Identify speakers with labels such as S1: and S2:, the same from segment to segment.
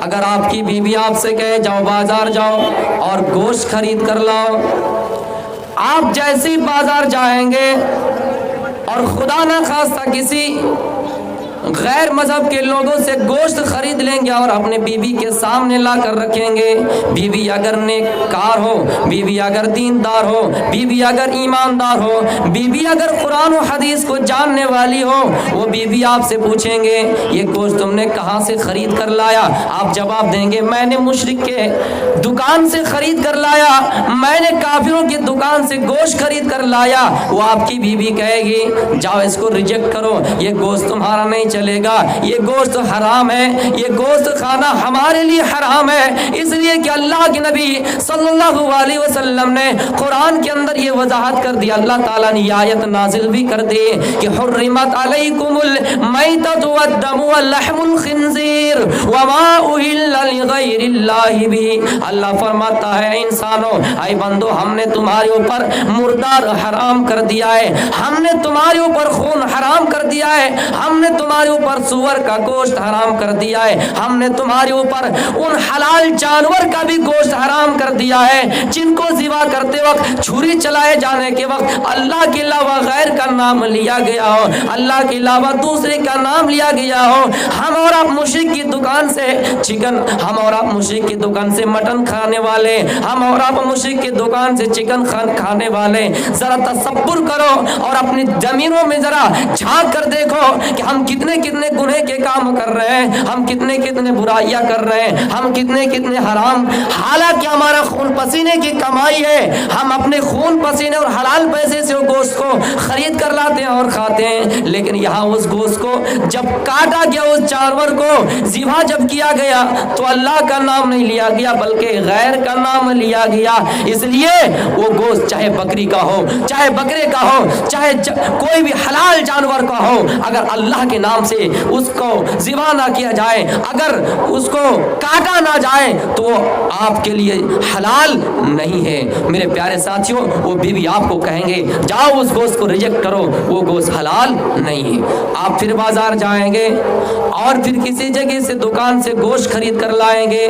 S1: اگر آپ کی بیوی آپ سے کہے جاؤ بازار جاؤ اور گوشت خرید کر لاؤ، آپ جیسے بازار جائیں گے اور خدا نہ خواستہ کسی غیر مذہب کے لوگوں سے گوشت خرید لیں گے اور اپنے بیوی کے سامنے لا کر رکھیں گے، بیوی اگر نیک کار ہو، بیوی اگر دیندار ہو، بیوی اگر ایماندار ہو، بیوی اگر قرآن و حدیث کو جاننے والی ہو، وہ بیوی آپ سے پوچھیں گے یہ گوشت تم نے کہاں سے خرید کر لایا؟ آپ جواب دیں گے میں نے مشرک کے دکان سے خرید کر لایا، میں نے کافروں کی دکان سے گوشت خرید کر لایا۔ وہ آپ کی بیوی کہے گی جاؤ اس کو ریجیکٹ کرو، یہ گوشت تمہارا نہیں چلے گا، یہ گوشت حرام ہے، یہ گوشت کھانا ہمارے لیے حرام ہے، اس لیے کہ اللہ کے نبی صلی اللہ علیہ وسلم نے قرآن کے اندر یہ وضاحت کر دی، اللہ تعالیٰ نے یہ آیت نازل بھی کر دی کہ حرمت علیکم المیتۃ والدم ولحم الخنزیر وما اہل لغیر اللہ بہ۔ اللہ فرماتا ہے انسانوں، اے بندو، ہم نے تمہارے اوپر مردار حرام کر دیا ہے، ہم نے تمہارے اوپر خون حرام کر دیا ہے، ہم نے تمہارے اوپر سور کا گوشت حرام کر دیا ہے، ہم نے تمہارے اوپر ان حلال جانور کا بھی گوشت حرام کر دیا ہے جن کو ذبح کرتے وقت، چھری چلائے جانے کے وقت اللہ کے علاوہ غیر کا نام لیا گیا ہو، اللہ کے علاوہ دوسرے کا نام لیا گیا ہو۔ ہم اور آپ مشرک کی دکان سے چکن، ہم اور آپ مشرک کی دکان سے مٹن کھانے والے، ہم اور آپ مشرک کی دکان سے چکن کھانے والے، ذرا تصور کرو اور اپنی زمینوں میں ذرا جھانک کر دیکھو کہ ہم کتنے کتنے گناہ کے کام کر رہے ہیں، ہم کتنے کتنے برائیاں کر رہے ہیں، ہم کتنے کتنے حرام، حالانکہ ہمارا خون پسینے کی کمائی ہے، ہم اپنے خون پسینے اور حلال پیسے سے گوشت کو خرید کر لاتے ہیں اور کھاتے ہیں، لیکن یہاں اس گوشت کو جب کاٹا گیا، اس جانور کو ذبح جب کیا گیا تو اللہ کا نام نہیں لیا گیا بلکہ غیر کا نام لیا گیا۔ اس لیے وہ گوشت چاہے بکری کا ہو، چاہے بکرے کا ہو، چاہے کوئی بھی حلال جانور کا ہو، اگر اللہ کے نام سے اس کو ذبح نہ کیا جائے، اگر اس کو کاٹا نہ جائے تو وہ آپ کے لیے حلال نہیں ہے۔ میرے پیارے ساتھیوں، وہ بیوی آپ کو کہیں گے جاؤ اس گوشت کو ریجیکٹ کرو، وہ گوشت حلال نہیں ہے۔ آپ پھر بازار جائیں گے اور پھر کسی جگہ سے دکان سے گوشت خرید کر لائیں گے،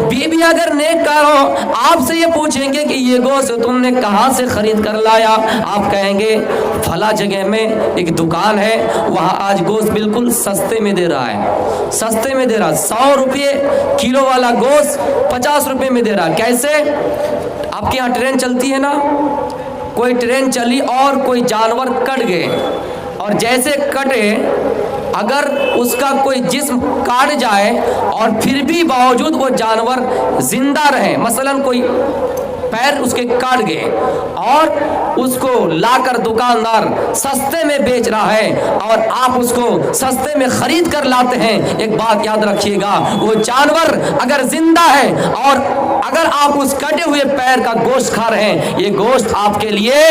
S1: بیوی اگر نیک کار ہو آپ سے یہ پوچھیں گے کہ یہ گوشت تم نے کہاں سے خرید کر لایا؟ آپ کہیں گے فلاں جگہ میں ایک دکان ہے، وہاں آج گوشت بالکل سستے میں دے رہا ہے، سستے میں دے رہا، 100 روپے کلو والا گوشت 50 روپے میں دے رہا۔ کیسے؟ آپ کے یہاں ٹرین چلتی ہے نا، کوئی ٹرین چلی اور کوئی جانور کٹ گئے، اور جیسے کٹے اگر اس کا کوئی جسم کاٹ جائے اور پھر بھی باوجود وہ جانور زندہ رہے، مثلا کوئی پیر اس کے کاٹ گئے اور اس کو لا کر دکاندار سستے میں بیچ رہا ہے اور آپ اس کو سستے میں خرید کر لاتے ہیں، ایک بات یاد رکھیے گا، وہ جانور اگر زندہ ہے اور اگر آپ اس کٹے ہوئے پیر کا گوشت کھا رہے ہیں، یہ گوشت آپ کے لیے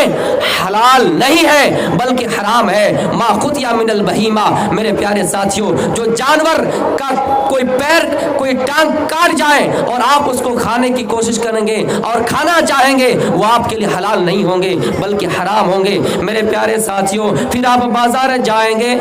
S1: حلال نہیں ہے بلکہ حرام ہے۔ ما قطع من البہیمہ، میرے پیارے ساتھیوں، جو جانور کا کوئی پیر کوئی ٹانگ کاٹ جائے اور آپ اس کو کھانے کی کوشش کریں گے اور کھانا چاہیں گے، وہ آپ کے لیے حلال نہیں ہوں گے بلکہ حرام ہوں گے۔ میرے پیارے ساتھیوں، پھر آپ بازار جائیں گے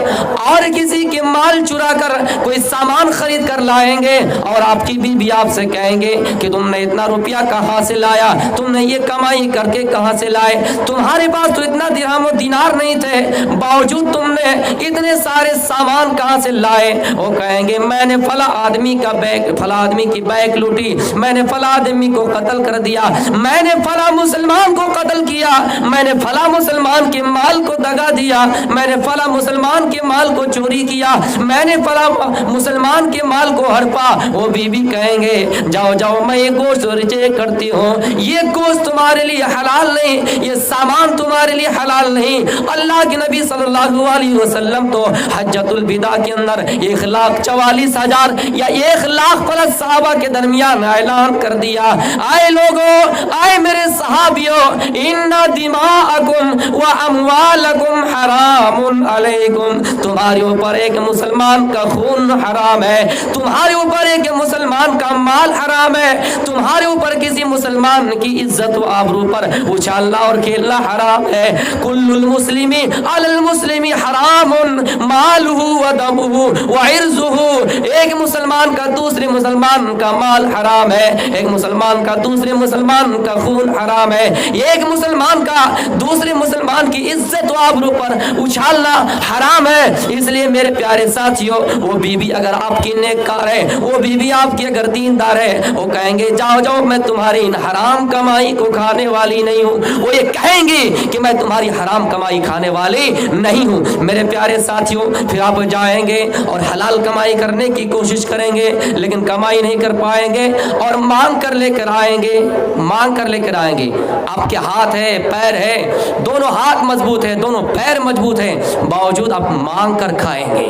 S1: اور کسی کے مال چرا کر کوئی سامان خرید کر لائیں گے اور آپ کی بیوی آپ سے کہیں گے کہ تم نے اتنا روپیہ کہاں سے لایا، تم نے یہ کمائی کر کے کہاں سے لائے، تمہارے پاس تو اتنا درہم و دینار نہیں تھے، باوجود تم نے اتنے سارے سامان کہاں سے لائے؟ وہ کہیں گے میں نے فلاں آدمی کا بیگ، فلاں آدمی کی بیگ لوٹی، میں نے فلاں آدمی کو قتل کر دیا، میں نے فلاں مسلمان کو قتل کیا، میں نے فلاں مسلمان کے مال کو دگا دیا، میں نے فلاں مسلمان کے مال کو چوری کیا، میں نے فلاں مسلمان کے مال کو ہڑپا۔ وہ بیوی کہیں گے جاؤ جاؤ، میں یہ گوشت ریجیکٹ کرتی ہوں، یہ گوشت تمہارے لیے حلال نہیں، یہ سامان تمہارے لیے حلال نہیں۔ اللہ کے نبی صلی اللہ علیہ وسلم تو حجۃ الوداع کے اندر 1,44,000 یا 1,00,000 پلس صحابہ کے درمیان اعلان کر دیا، آئے لوگوں، آئے میرے صحابیوں، ان دماءکم و اموالکم حرام علیکم، تمہارے اوپر ایک مسلمان کا خون حرام ہے، تمہارے اوپر ایک مسلمان मुसलमान का माल हराम है, तुम्हारे ऊपर किसी मुसलमान की इज्जत व आबरू पर उछालना और खेलना हराम है। कुल्लुल मुस्लिमी अलल मुस्लिमी हरामुन मालुहु व दमुहु व इर्जुहु। एक मुसलमान का दूसरे मुसलमान का माल हराम है, एक मुसलमान का दूसरे मुसलमान का खून हराम है, एक मुसलमान का दूसरे मुसलमान की इज्जत व आबरू पर उछालना हराम है। इसलिए मेरे प्यारे साथियों, वो बीवी अगर आपकी नेककार है, वो बीवी आपकी अगर दीनदार है, वो कहेंगे जाओ जाओ मैं तुम्हारी इन हराम कमाई को खाने वाली नहीं हूँ। वो ये कहेंगी कि मैं तुम्हारी हराम कमाई खाने वाली नहीं हूँ। मेरे प्यारे साथियों, फिर आप जाएंगे और हलाल कमाई करने की कोशिश करेंगे, लेकिन कमाई नहीं कर पाएंगे और मांग कर लेकर आएंगे, मांग कर लेकर आएंगे। आपके हाथ है, पैर है, दोनों हाथ मजबूत है, दोनों पैर मजबूत है, बावजूद आप मांग कर खाएंगे,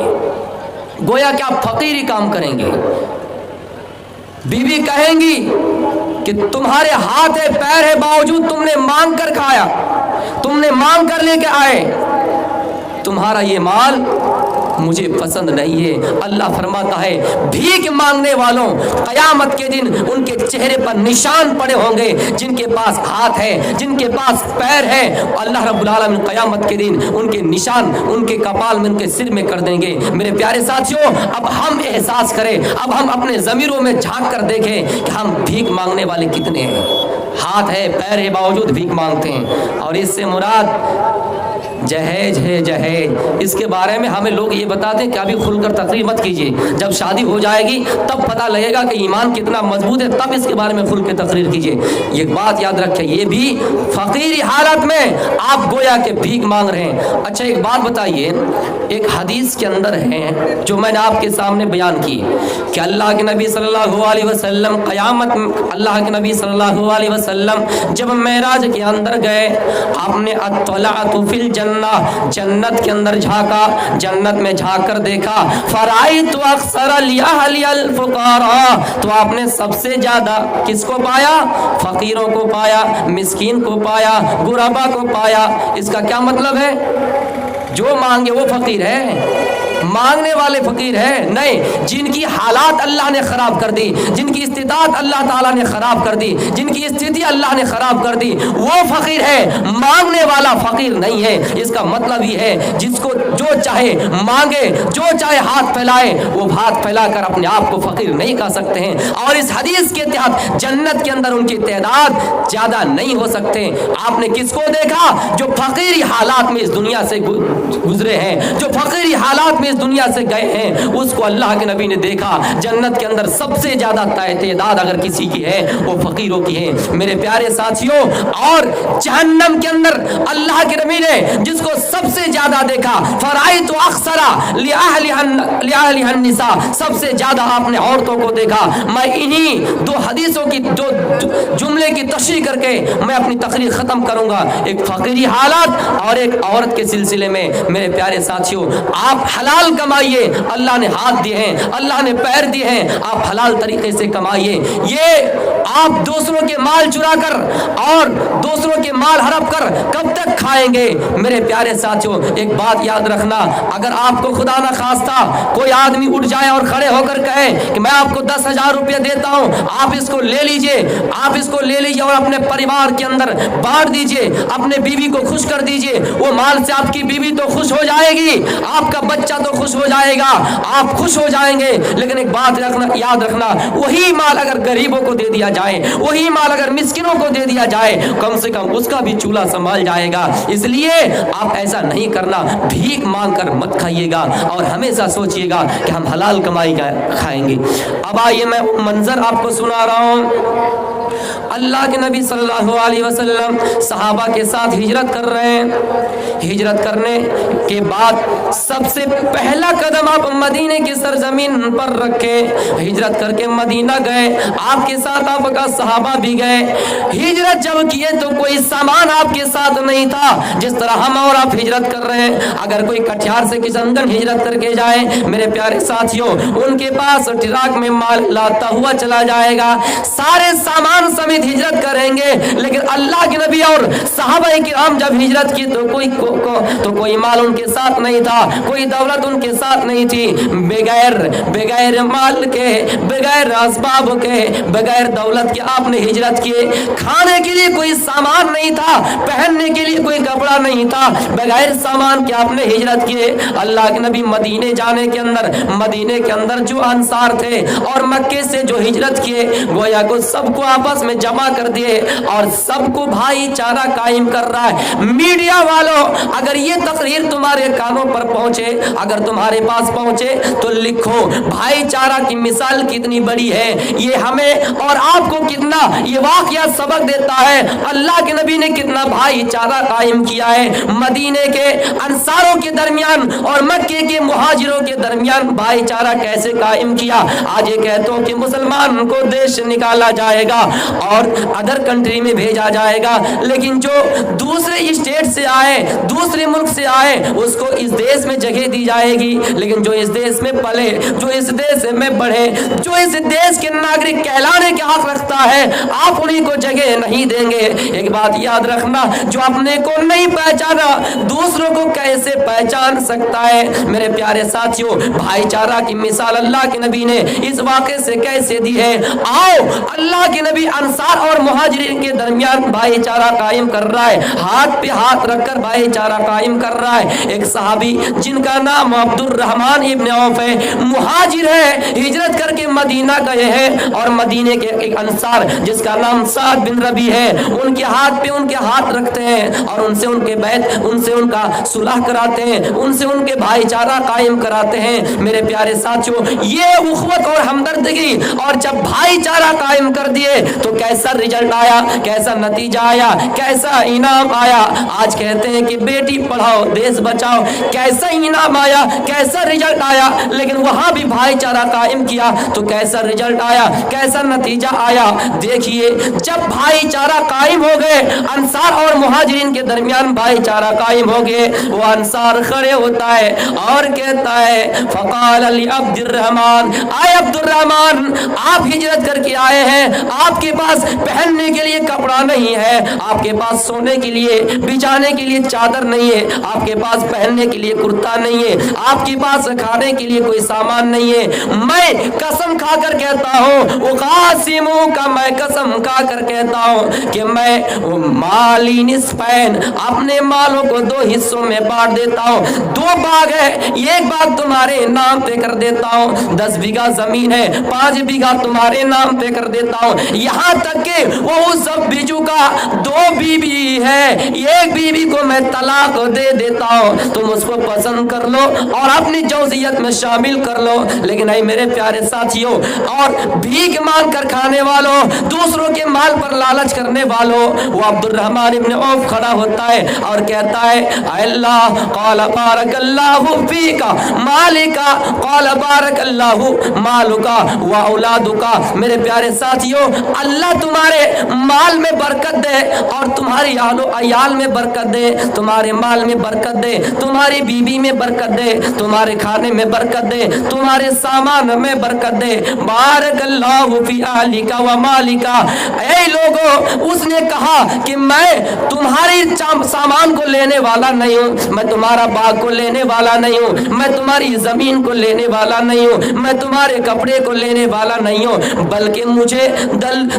S1: गोया कि आप फकीरी काम करेंगे। बीवी कहेंगी कि तुम्हारे हाथ है, पैर है, बावजूद तुमने मांग कर खाया, तुमने मांग कर लेके आए, तुम्हारा ये माल मुझे पसंद नहीं है। अल्लाह फरमाता है भीख मांगने वालों कयामत के दिन उनके चेहरे पर निशान पड़े होंगे, जिनके पास हाथ है, जिनके पास पैर है, अल्लाह रब्बुल आलमीन कयामत के दिन उनके निशान उनके कपाल में, उनके सिर में कर देंगे। मेरे प्यारे साथियों, अब हम एहसास करें, अब हम अपने ज़मीरों में झांक कर देखें कि हम भीख मांगने वाले कितने हैं। हाथ है, पैर है, बावजूद भीख मांगते हैं। और इससे मुराद जहेज है, जहेज। इसके बारे में हमें लोग ये बताते हैं कि अभी खुलकर तकरीर मत कीजिए, जब शादी हो जाएगी तब पता लगेगा कि ईमान कितना मजबूत है, तब इसके बारे में खुल के तकरीर कीजिए। ये बात याद रखिए, ये भी फकीरी हालत में आप गोया के भीख मांग रहे हैं। अच्छा एक बात बताइए, एक हदीस के अंदर है जो मैंने आपके सामने बयान की कि अल्लाह के नबी सल्लल्लाहु अलैहि वसल्लम क़यामत में, अल्लाह के नबी सल्लल्लाहु अलैहि वसल्लम जब मेराज के अंदर गए, आपने अत्तलाअतु फिल जन्नह, जन्नत के अंदर झांका, जन्नत में झांक कर देखा, फराइतु अक्सर लिअहलिल फुकारा, तो आपने सबसे ज्यादा किसको पाया? फकीरों को पाया, मिस्कीन को पाया, गुरबा को पाया। इसका क्या मतलब है? जो मांगे वो फकीर है, मांगने वाले फकीर है नहीं। जिनकी हालात अल्लाह ने खराब कर दी, जिनकी इस्तिताअत अल्लाह ताला ने खराब कर दी, जिनकी स्थिति अल्लाह ने खराब कर दी, वो फकीर है, मांगने वाला फकीर नहीं है। इसका मतलब ये है जिसको जो चाहे मांगे, जो चाहे हाथ फैलाए, वो हाथ फैलाकर अपने आप को फकीर नहीं कह सकते हैं। और इस हदीस के तहत जन्नत के अंदर उनकी तादाद ज्यादा नहीं हो सकते। आपने किसको देखा? जो फकीरी हालात में इस दुनिया से गुजरे हैं, जो फकीरी हालात में दुनिया से गए हैं, उसको अल्लाह के नबी ने देखा। जन्नत के अंदर सबसे ज्यादा तादाद अगर किसी की है वो फकीरों की है। मेरे प्यारे साथियों, और जहन्नम के अंदर अल्लाह के नबी ने जिसको सबसे ज्यादा देखा, फराइतु अक्सरा लिअहलिहन निसा, सबसे ज्यादा आपने औरतों को देखा। मैं इन्हीं दो हदीसों की दो जुमले की तशरीह करके मैं अपनी तकरीर खत्म करूंगा, एक फकीरी हालत और एक औरत के सिलसिले में। मेरे प्यारे साथियों, आप हलाल कमाइए, अल्लाह ने हाथ दिए हैं, अल्लाह ने पैर दिए हैं, आप हलाल तरीके से कमाइए। ये आप दूसरों के माल चुरा कर और दूसरों के माल हड़प कर कब तक खाएंगे? मेरे प्यारे साथियों, एक बात याद रखना, अगर आपको खुदा ना खास्ता कोई आदमी उठ जाए और खड़े होकर कहे कि मैं आपको 10,000 रुपये देता हूं, आप इसको ले लीजिए, आप इसको ले लीजिए और अपने परिवार के अंदर बांट दीजिए, अपने बीवी को खुश कर दीजिए, वो माल से आपकी बीवी तो खुश हो जाएगी, आपका बच्चा तो खुश हो जाएगा, आप खुश हो जाएंगे। लेकिन एक बात रखना, याद रखना, वही माल अगर गरीबों को दे दिया जाए, वही माल अगर मिस्किनों को दे दिया जाए, कम से कम उसका भी चूल्हा संभाल जाएगा। इसलिए आप ऐसा नहीं करना, भीख मांग कर मत खाइएगा और हमेशा सोचिएगा कि हम हलाल कमाई का खाएंगे। अब आइए मैं मंजर आपको सुना रहा हूं। अल्लाह के नबी सल्लल्लाहु अलैहि वसल्लम सहाबा के साथ हिजरत कर रहे हैं। हिजरत करने के बाद सबसे पहला कदम आप मदीने की सरजमीन पर रखे, हिजरत करके मदीना गए, आपके साथ आपका सहाबा भी गए। हिजरत जब किए तो कोई सामान आपके साथ नहीं था, जिस तरह हम और आप हिजरत कर रहे हैं। अगर कोई कटिहार से किशनगंज हिजरत करके जाए, मेरे प्यारे साथियों, उनके पास ट्रक में माल लाता हुआ चला जाएगा, सारे सामान सामान समेत हिजरत करेंगे। लेकिन अल्लाह के नबी और सहाबाए किराम जब हिजरत की तो कोई माल उनके साथ नहीं था, कोई दौलत उनके साथ नहीं थी। बगैर माल के, बगैर असबाब के, बगैर दौलत के आपने हिजरत किए। खाने के लिए कोई सामान नहीं था, पहनने के लिए कोई कपड़ा नहीं था, बगैर सामान के आपने हिजरत किए। अल्लाह के नबी मदीने जाने के अंदर, मदीने के अंदर जो अंसार थे और मक्के से जो हिजरत किए, गोया को सबको आपस में जमा कर दिए और सबको भाईचारा कायम कर रहा है। मीडिया वालों, अगर ये तकरीर तुम्हारे कानों पर पहुंचे, अगर तुम्हारे पास पहुंचे तो लिखो भाईचारा की मिसाल कितनी बड़ी है। ये हमें और आपको कितना ये वाकया सबक देता है, अल्लाह के नबी ने कितना भाईचारा कायम किया है। मदीने के अंसारों के दरमियान और मक्के के मुहाजिरों के दरमियान भाईचारा कैसे कायम किया। आज ये कहते हो कि मुसलमान को देश निकाला जाएगा और अदर कंट्री में भेजा जाएगा, लेकिन जो दूसरे स्टेट से आए, दूसरे मुल्क से आए, उसको इस देश में जगह दी जाएगी। लेकिन जो इस देश में पले, जो इस देश में बढ़े, जो इस देश के नागरिक कहलाने के हक रखता है, आप उन्हीं को जगह नहीं देंगे। एक बात याद रखना, जो अपने को नहीं पहचाना दूसरों को कैसे पहचान सकता है। मेरे प्यारे साथियों, भाईचारा की मिसाल अल्लाह के नबी ने इस वाक़े से कैसे दी है। आओ, अल्लाह के नबी अंसार और मुहाजिरीन के दरमियान भाईचारा कायम कर रहा है, हाथ पे हाथ रखकर भाईचारा कायम कर रहा है। एक सहाबी जिनका नाम अब्दुर्रहमान इब्न औफ है, मुहाजिर है, हिजरत करके मदीना गए हैं, और मदीने के एक अंसार जिसका नाम साद बिन रबी है, उनके हाथ पे उनके हाथ रखते हैं और उनसे उनके बैत, उनसे उनका सुलह कराते हैं, उनसे उनके भाईचारा कायम कराते हैं। मेरे प्यारे साथियों, ये उखवत और हमदर्दी, और जब भाईचारा कायम कर दिए तो कैसा रिजल्ट आया, कैसा नतीजा आया, कैसा इनाम आया। आज कहते हैं कि बेटी पढ़ाओ देश बचाओ, कैसा इनाम आया, कैसा रिजल्ट आया। लेकिन वहां भी भाईचारा कायम किया तो कैसा रिजल्ट आया, कैसा नतीजा आया। देखिए, जब भाईचारा कायम हो गए, अंसार और मुहाजिरीन के दरमियान भाईचारा कायम हो गए, वो अंसार खड़े होता है और कहता है, फकाल अली अब्दुर्रहमान, आए अब्दुर्रहमान, आप हिजरत करके आए हैं, आपके पास पहनने के लिए कपड़ा नहीं है, आपके पास सोने के लिए, बिछाने के लिए चादर नहीं है, आपके पास पहनने के लिए कुर्ता नहीं है, आपके पास खाने के लिए कोई सामान नहीं है। मैं कसम खाकर कहता हूँ, वो कासिमों का मैं कसम खाकर कहता हूँ कि मैं माली निस्फैन, अपने मालों को दो हिस्सों में बांट देता हूँ। 2 बाग है, एक बाग तुम्हारे नाम पे कर देता हूँ, 10 बीघा जमीन है, 5 बीघा तुम्हारे नाम पे कर देता हूँ। यहाँ तक के वो सब बीजू का 2 बीबी है, एक बीबी को मैं तलाक दे देता हूँ, तुम उसको पसंद कर लो और अपनी जौजियत में शामिल कर लो। लेकिन नहीं मेरे प्यारे साथियों, और भीख मांग कर खाने वालों, दूसरों के माल पर लालच करने वालों, वो अब्दुर्रहमान इब्न औफ खड़ा होता है और कहता है, अल्लाह क़ाल बारकल्लाहु फीका मालिका क़ाल बारकल्लाहु मालुका व औलादुका। मेरे प्यारे साथियों, अल्लाह तुम्हारे माल में बरकत दे और तुम्हारी अयाल में बरकत दे, तुम्हारे माल में बरकत दे, तुम्हारी बीबी में बरकत दे, तुम्हारे खाने में बरकत दे, तुम्हारे सामान में बरकत दे। बारकल्लाहु फी आलिका व मालिका। ऐ लोगों, उसने कहा कि मैं तुम्हारी सामान को लेने वाला नहीं हूँ, मैं तुम्हारा बाग को लेने वाला नहीं हूँ, मैं तुम्हारी जमीन को लेने वाला नहीं हूँ, मैं तुम्हारे कपड़े को लेने वाला नहीं हूँ, बल्कि मुझे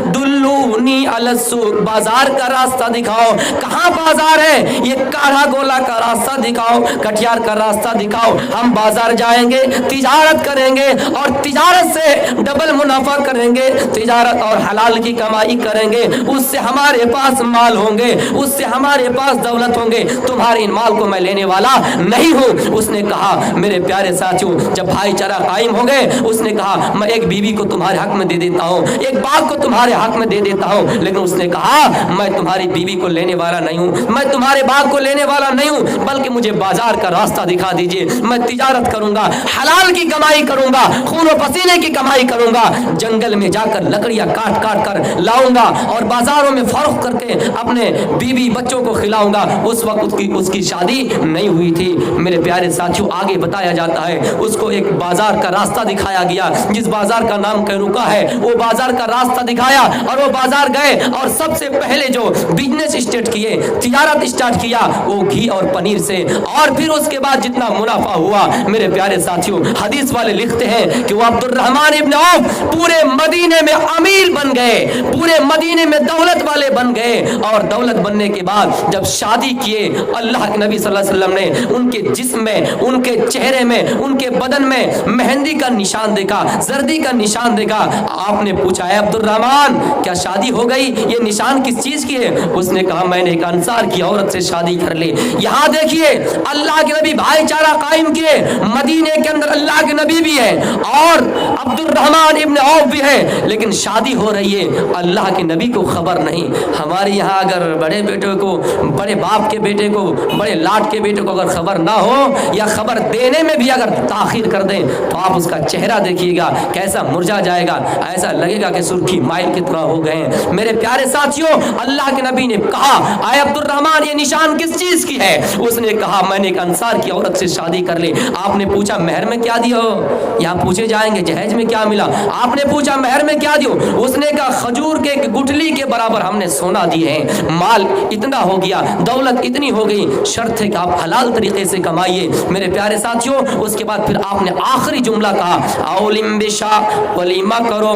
S1: दुल्लूनी अलस्सूक, बाजार का रास्ता दिखाओ। कहाँ बाजार है? ये काढ़ा गोला का रास्ता दिखाओ, कटियार का रास्ता दिखाओ, हम बाजार जाएंगे, तिजारत करेंगे और तिजारत से डबल मुनाफा करेंगे, तिजारत और हलाल की कमाई करेंगे, उससे हमारे पास माल होंगे, उससे हमारे पास दौलत होंगे, तुम्हारे इन माल को मैं लेने वाला नहीं हूँ। उसने कहा, मेरे प्यारे साथियों, जब भाईचारा कायम हो गए, उसने कहा मैं एक बीवी को तुम्हारे हक में दे देता हूँ, एक बाग को तुम्हारे हक में दे देता हूँ। लेकिन उसने कहा मैं तुम्हारी बीवी को लेने वाला नहीं हूँ, मैं तुम्हारे बाग को लेने वाला नहीं हूँ, बल्कि मुझे बाजार का रास्ता दिखा दीजिए, मैं तिजारत करूंगा, हलाल की कमाई करूंगा, खून और पसीने की कमाई करूंगा, जंगल में जाकर लकड़ियां काट काट कर लाऊंगा और बाजारों में फरोख्त करके अपने बीवी बच्चों को खिलाऊंगा। उस वक्त उसकी शादी नहीं हुई थी। मेरे प्यारे साथियों, आगे बताया जाता है उसको एक बाजार का रास्ता दिखाया गया, जिस बाजार का नाम कैनुका है, वो बाजार का रास्ता दिखाया اٹھایا اور وہ بازار گئے اور سب سے پہلے جو بزنس اسٹارٹ کیے، تجارت اسٹارٹ کیا، وہ گھی اور پنیر سے، اور پھر اس کے بعد جتنا منافع ہوا میرے پیارے ساتھیوں، حدیث والے لکھتے ہیں کہ وہ عبد الرحمن ابن عوف پورے مدینے میں امیر بن گئے، پورے مدینے میں دولت والے بن گئے، اور دولت بننے کے بعد جب شادی کیے اللہ کے نبی صلی اللہ علیہ وسلم نے ان کے جسم میں، ان کے چہرے میں، ان کے بدن میں مہندی کا نشان دیکھا، زردی کا نشان دیکھا۔ آپ نے پوچھا ہے عبد الرحمن کیا شادی ہو گئی؟ یہ نشان کس چیز کی ہے؟ اس نے کہا میں نے ایک انصار کی عورت سے شادی کر لی۔ یہاں دیکھیے اللہ کے نبی بھائی چارہ قائم کیے، مدینے کے اندر اللہ کے نبی بھی ہے اور عبد الرحمن ابن عوف بھی ہے، لیکن شادی ہو رہی ہے، اللہ کے نبی کو خبر نہیں۔ ہمارے یہاں اگر بڑے بیٹے کو، بڑے باپ کے بیٹے کو، بڑے لاٹ کے بیٹے کو اگر خبر نہ ہو یا خبر دینے میں بھی اگر تاخیر کر دیں تو آپ اس کا چہرہ دیکھیے گا کیسا مرجھا جائے گا، ایسا لگے گا کہ سرخی مائل کی طرح ہو گئے ہیں۔ میرے پیارے ساتھیوں، اللہ کے نبی نے کہا اے عبد الرحمن یہ نشان کس چیز کی ہے؟ اس نے کہا میں نے ایک انصار کی عورت سے شادی کر لی۔ آپ نے پوچھا مہر میں کیا دیا ہو؟ یہاں پوچھے جائیں گے جہیز میں کیا ملا؟ آپ نے پوچھا مہر میں کیا دیو؟ اس نے کہا کھجور کے گٹھلی کے برابر ہم نے سونا دیے ہیں، مال اتنا ہو گیا، دولت اتنی ہو گئی، شرط ہے کہ آپ حلال طریقے سے کمائیے۔ میرے پیارے ساتھیوں، اس کے بعد پھر آپ نے آخری جملہ کہا اولم بشا، ولیمہ کرو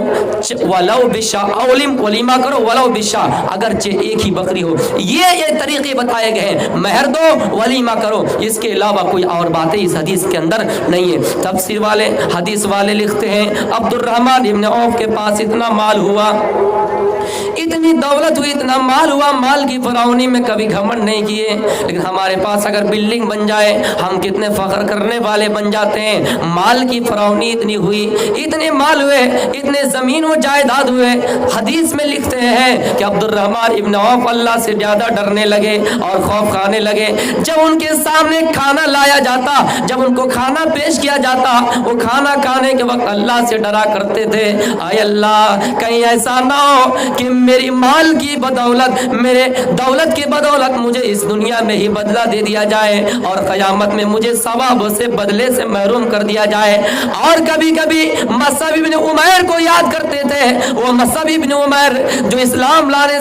S1: ولو بشا، اولم ولیمہ کرو ولو بشا، اگرچہ ایک ہی بکری ہو۔ یہ طریقے بتائے گئے ہیں، مہر دو ولیمہ کرو، اس کے علاوہ کوئی اور باتیں اس حدیث کے اندر نہیں ہے۔ تفسیر والے، حدیث والے لکھتے ہیں عبد الرحمن ابن عوف کے پاس اتنا مال ہوا، اتنی دولت ہوئی، اتنا مال ہوا، مال کی فراونی میں کبھی گھمنڈ نہیں کیے، لیکن ہمارے پاس اگر بلڈنگ بن جائے ہم کتنے فخر کرنے والے بن جاتے ہیں۔ مال کی فراونی اتنی ہوئی، اتنے مال ہوئے، اتنے زمین و جائیداد ہوئے، حدیث میں لکھتے ہیں کہ عبد الرحمن ابن عوف اللہ سے زیادہ ڈرنے لگے اور خوف کھانے لگے۔ جب ان کے سامنے کھانا لایا جاتا، جب ان کو کھانا پیش کیا جاتا، وہ کھانا کھانے کے وقت اللہ سے ڈرا کرتے تھے اے اللہ کہیں ایسا نہ ہو کہ میری مال کی بدولت، میرے دولت کی بدولت مجھے اس دنیا میں ہی بدلہ دے دیا جائے اور قیامت میں مجھے ثواب سے بدلے سے محروم کر دیا جائے۔ اور کبھی کبھی مصعب ابن عمیر کو یاد کرتے تھے، وہ مصعب ابن عمیر جو اسلام لانے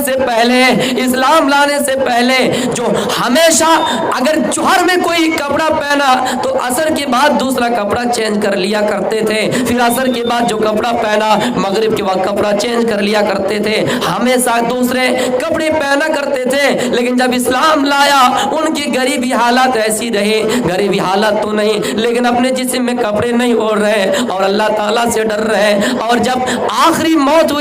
S1: سے پہلے جو ہمیشہ اگر جوہر میں کوئی کپڑا پہنا تو عصر کے بعد دوسرا کپڑا چینج کر لیا کرتے تھے، پھر عصر کے بعد جو کپڑا پہنا مغرب کے وقت کپڑا چینج کر لیا کرتے تھے، ہمیشہ دوسرے کپڑے پہنا کرتے تھے۔ لیکن جب اسلام لایا ان کی غریبی حالات ایسی رہی، غریبی حالت تو نہیں لیکن اپنے جسم میں کپڑے نہیں اوڑھ رہے اور اللہ تعالیٰ سے ڈر رہے، اور جب آخری موت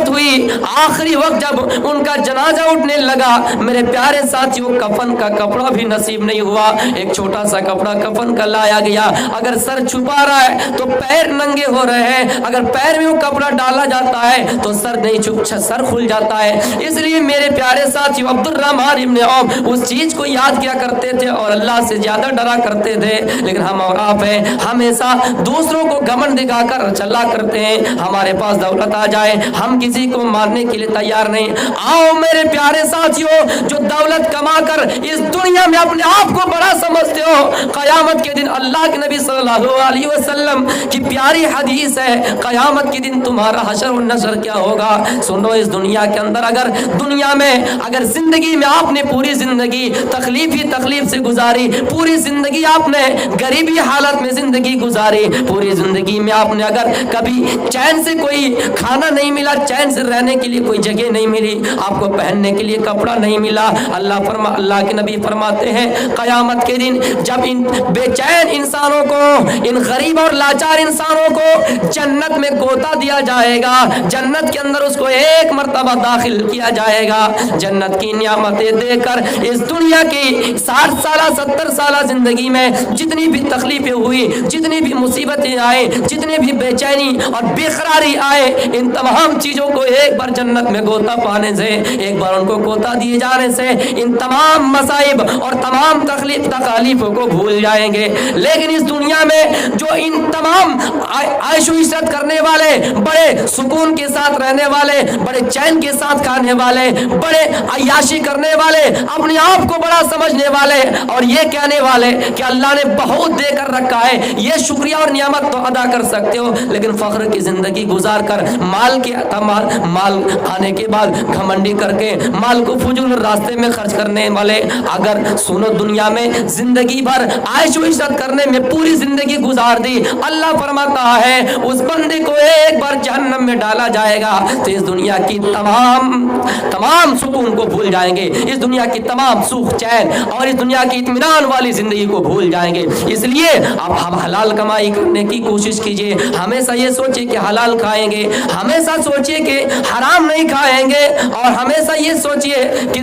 S1: ہوئی آخری وقت جب ان کا جنازہ اٹھنے لگا میرے پیارے ساتھیوں کفن کا کپڑا بھی نصیب نہیں ہوا، ایک چھوٹا سا کپڑا کفن کا لایا گیا، اگر سر چھپا رہا ہے تو پیر ننگے ہو رہے ہیں، اگر پیر میں وہ کپڑا ڈالا جاتا ہے تو سر نہیں سر کھل جاتا ہے۔ اس لیے میرے پیارے ساتھیوں عبد الرحمن ابن عوف اس چیز کو یاد کیا کرتے تھے اور اللہ سے زیادہ ڈرا کرتے تھے، لیکن ہم اور آپ ہیں ہمیشہ دوسروں کو گھمنڈ دکھا کر چلا کرتے ہیں، ہمارے پاس دولت آ جائے ہم کسی کو ماننے کے لیے تیار نہیں۔ آؤ میرے پیارے ساتھیوں جو دولت کما کر اس دنیا میں اپنے آپ کو بڑا سمجھتے ہو، قیامت کے دن اللہ کے نبی صلی اللہ علیہ وسلم کی پیاری حدیث ہے قیامت کے دن تمہارا حشر و نشر کیا ہوگا۔ سنو اس دنیا کے اندر اگر زندگی میں آپ نے پوری زندگی تکلیف سے گزاری، پوری زندگی آپ نے غریبی حالت میں زندگی گزاری، پوری زندگی میں آپ نے اگر کبھی چین سے کوئی کھانا نہیں ملا، چین سے رہنے کے لیے کوئی جگہ نہیں ملی، آپ کو پہننے کے لیے کپڑا نہیں ملا، اللہ کے نبی فرماتے ہیں قیامت کے دن جب ان بے چین انسانوں کو، ان غریب اور لاچار انسانوں کو جنت میں گوتا دیا جائے گا، جنت کے اندر اس کو ایک مرتبہ داخل کیا جائے گا، جنت کی نعمتیں دے کر اس دنیا کی 60 سالہ 70 سالہ زندگی میں جتنی بھی تکلیفیں ہوئی، جتنی بھی مصیبتیں آئے، جتنے بھی بے چینی اور بے قراری آئے، ان تمام چیزوں کو ایک بار جنت میں گوتا پانے سے، ایک بار ان کو گوتا دیے جانے سے ان تمام مصائب اور تمام تکالیفوں کو بھول جائیں گے۔ لیکن اس دنیا میں جو ان تمام عیش و عشرت کرنے والے، بڑے سکون کے ساتھ رہنے والے، بڑے बड़े चैन के साथ खाने वाले, बड़े अय्याशी करने वाले, अपने आप को बड़ा समझने वाले और ये कहने वाले कि अल्लाह ने बहुत देकर रखा है, ये शुक्रिया और नियामत तो अदा कर सकते हो, लेकिन फख्र की जिंदगी गुजार कर माल आने के बाद घमंडी करके माल को फजूल रास्ते में खर्च करने वाले, अगर सुनो दुनिया में जिंदगी भर आयश व इशरत करने में पूरी जिंदगी गुजार दी, अल्लाह फरमाता है उस बंदे को एक बार जहन्नम में डाला जाएगा तो इस दुनिया की तमाम सुकून को भूल जाएंगे, इस दुनिया की तमाम सुख चैन और इस दुनिया की इत्मीनान वाली जिंदगी को भूल जाएंगे। इसलिए अब हम हलाल कमाई करने की कोशिश कीजिए, हमेशा ये सोचिए कि हलाल खाएंगे, हमेशा सोचिए कि हराम नहीं खाएंगे और हमेशा ये सोचिए कि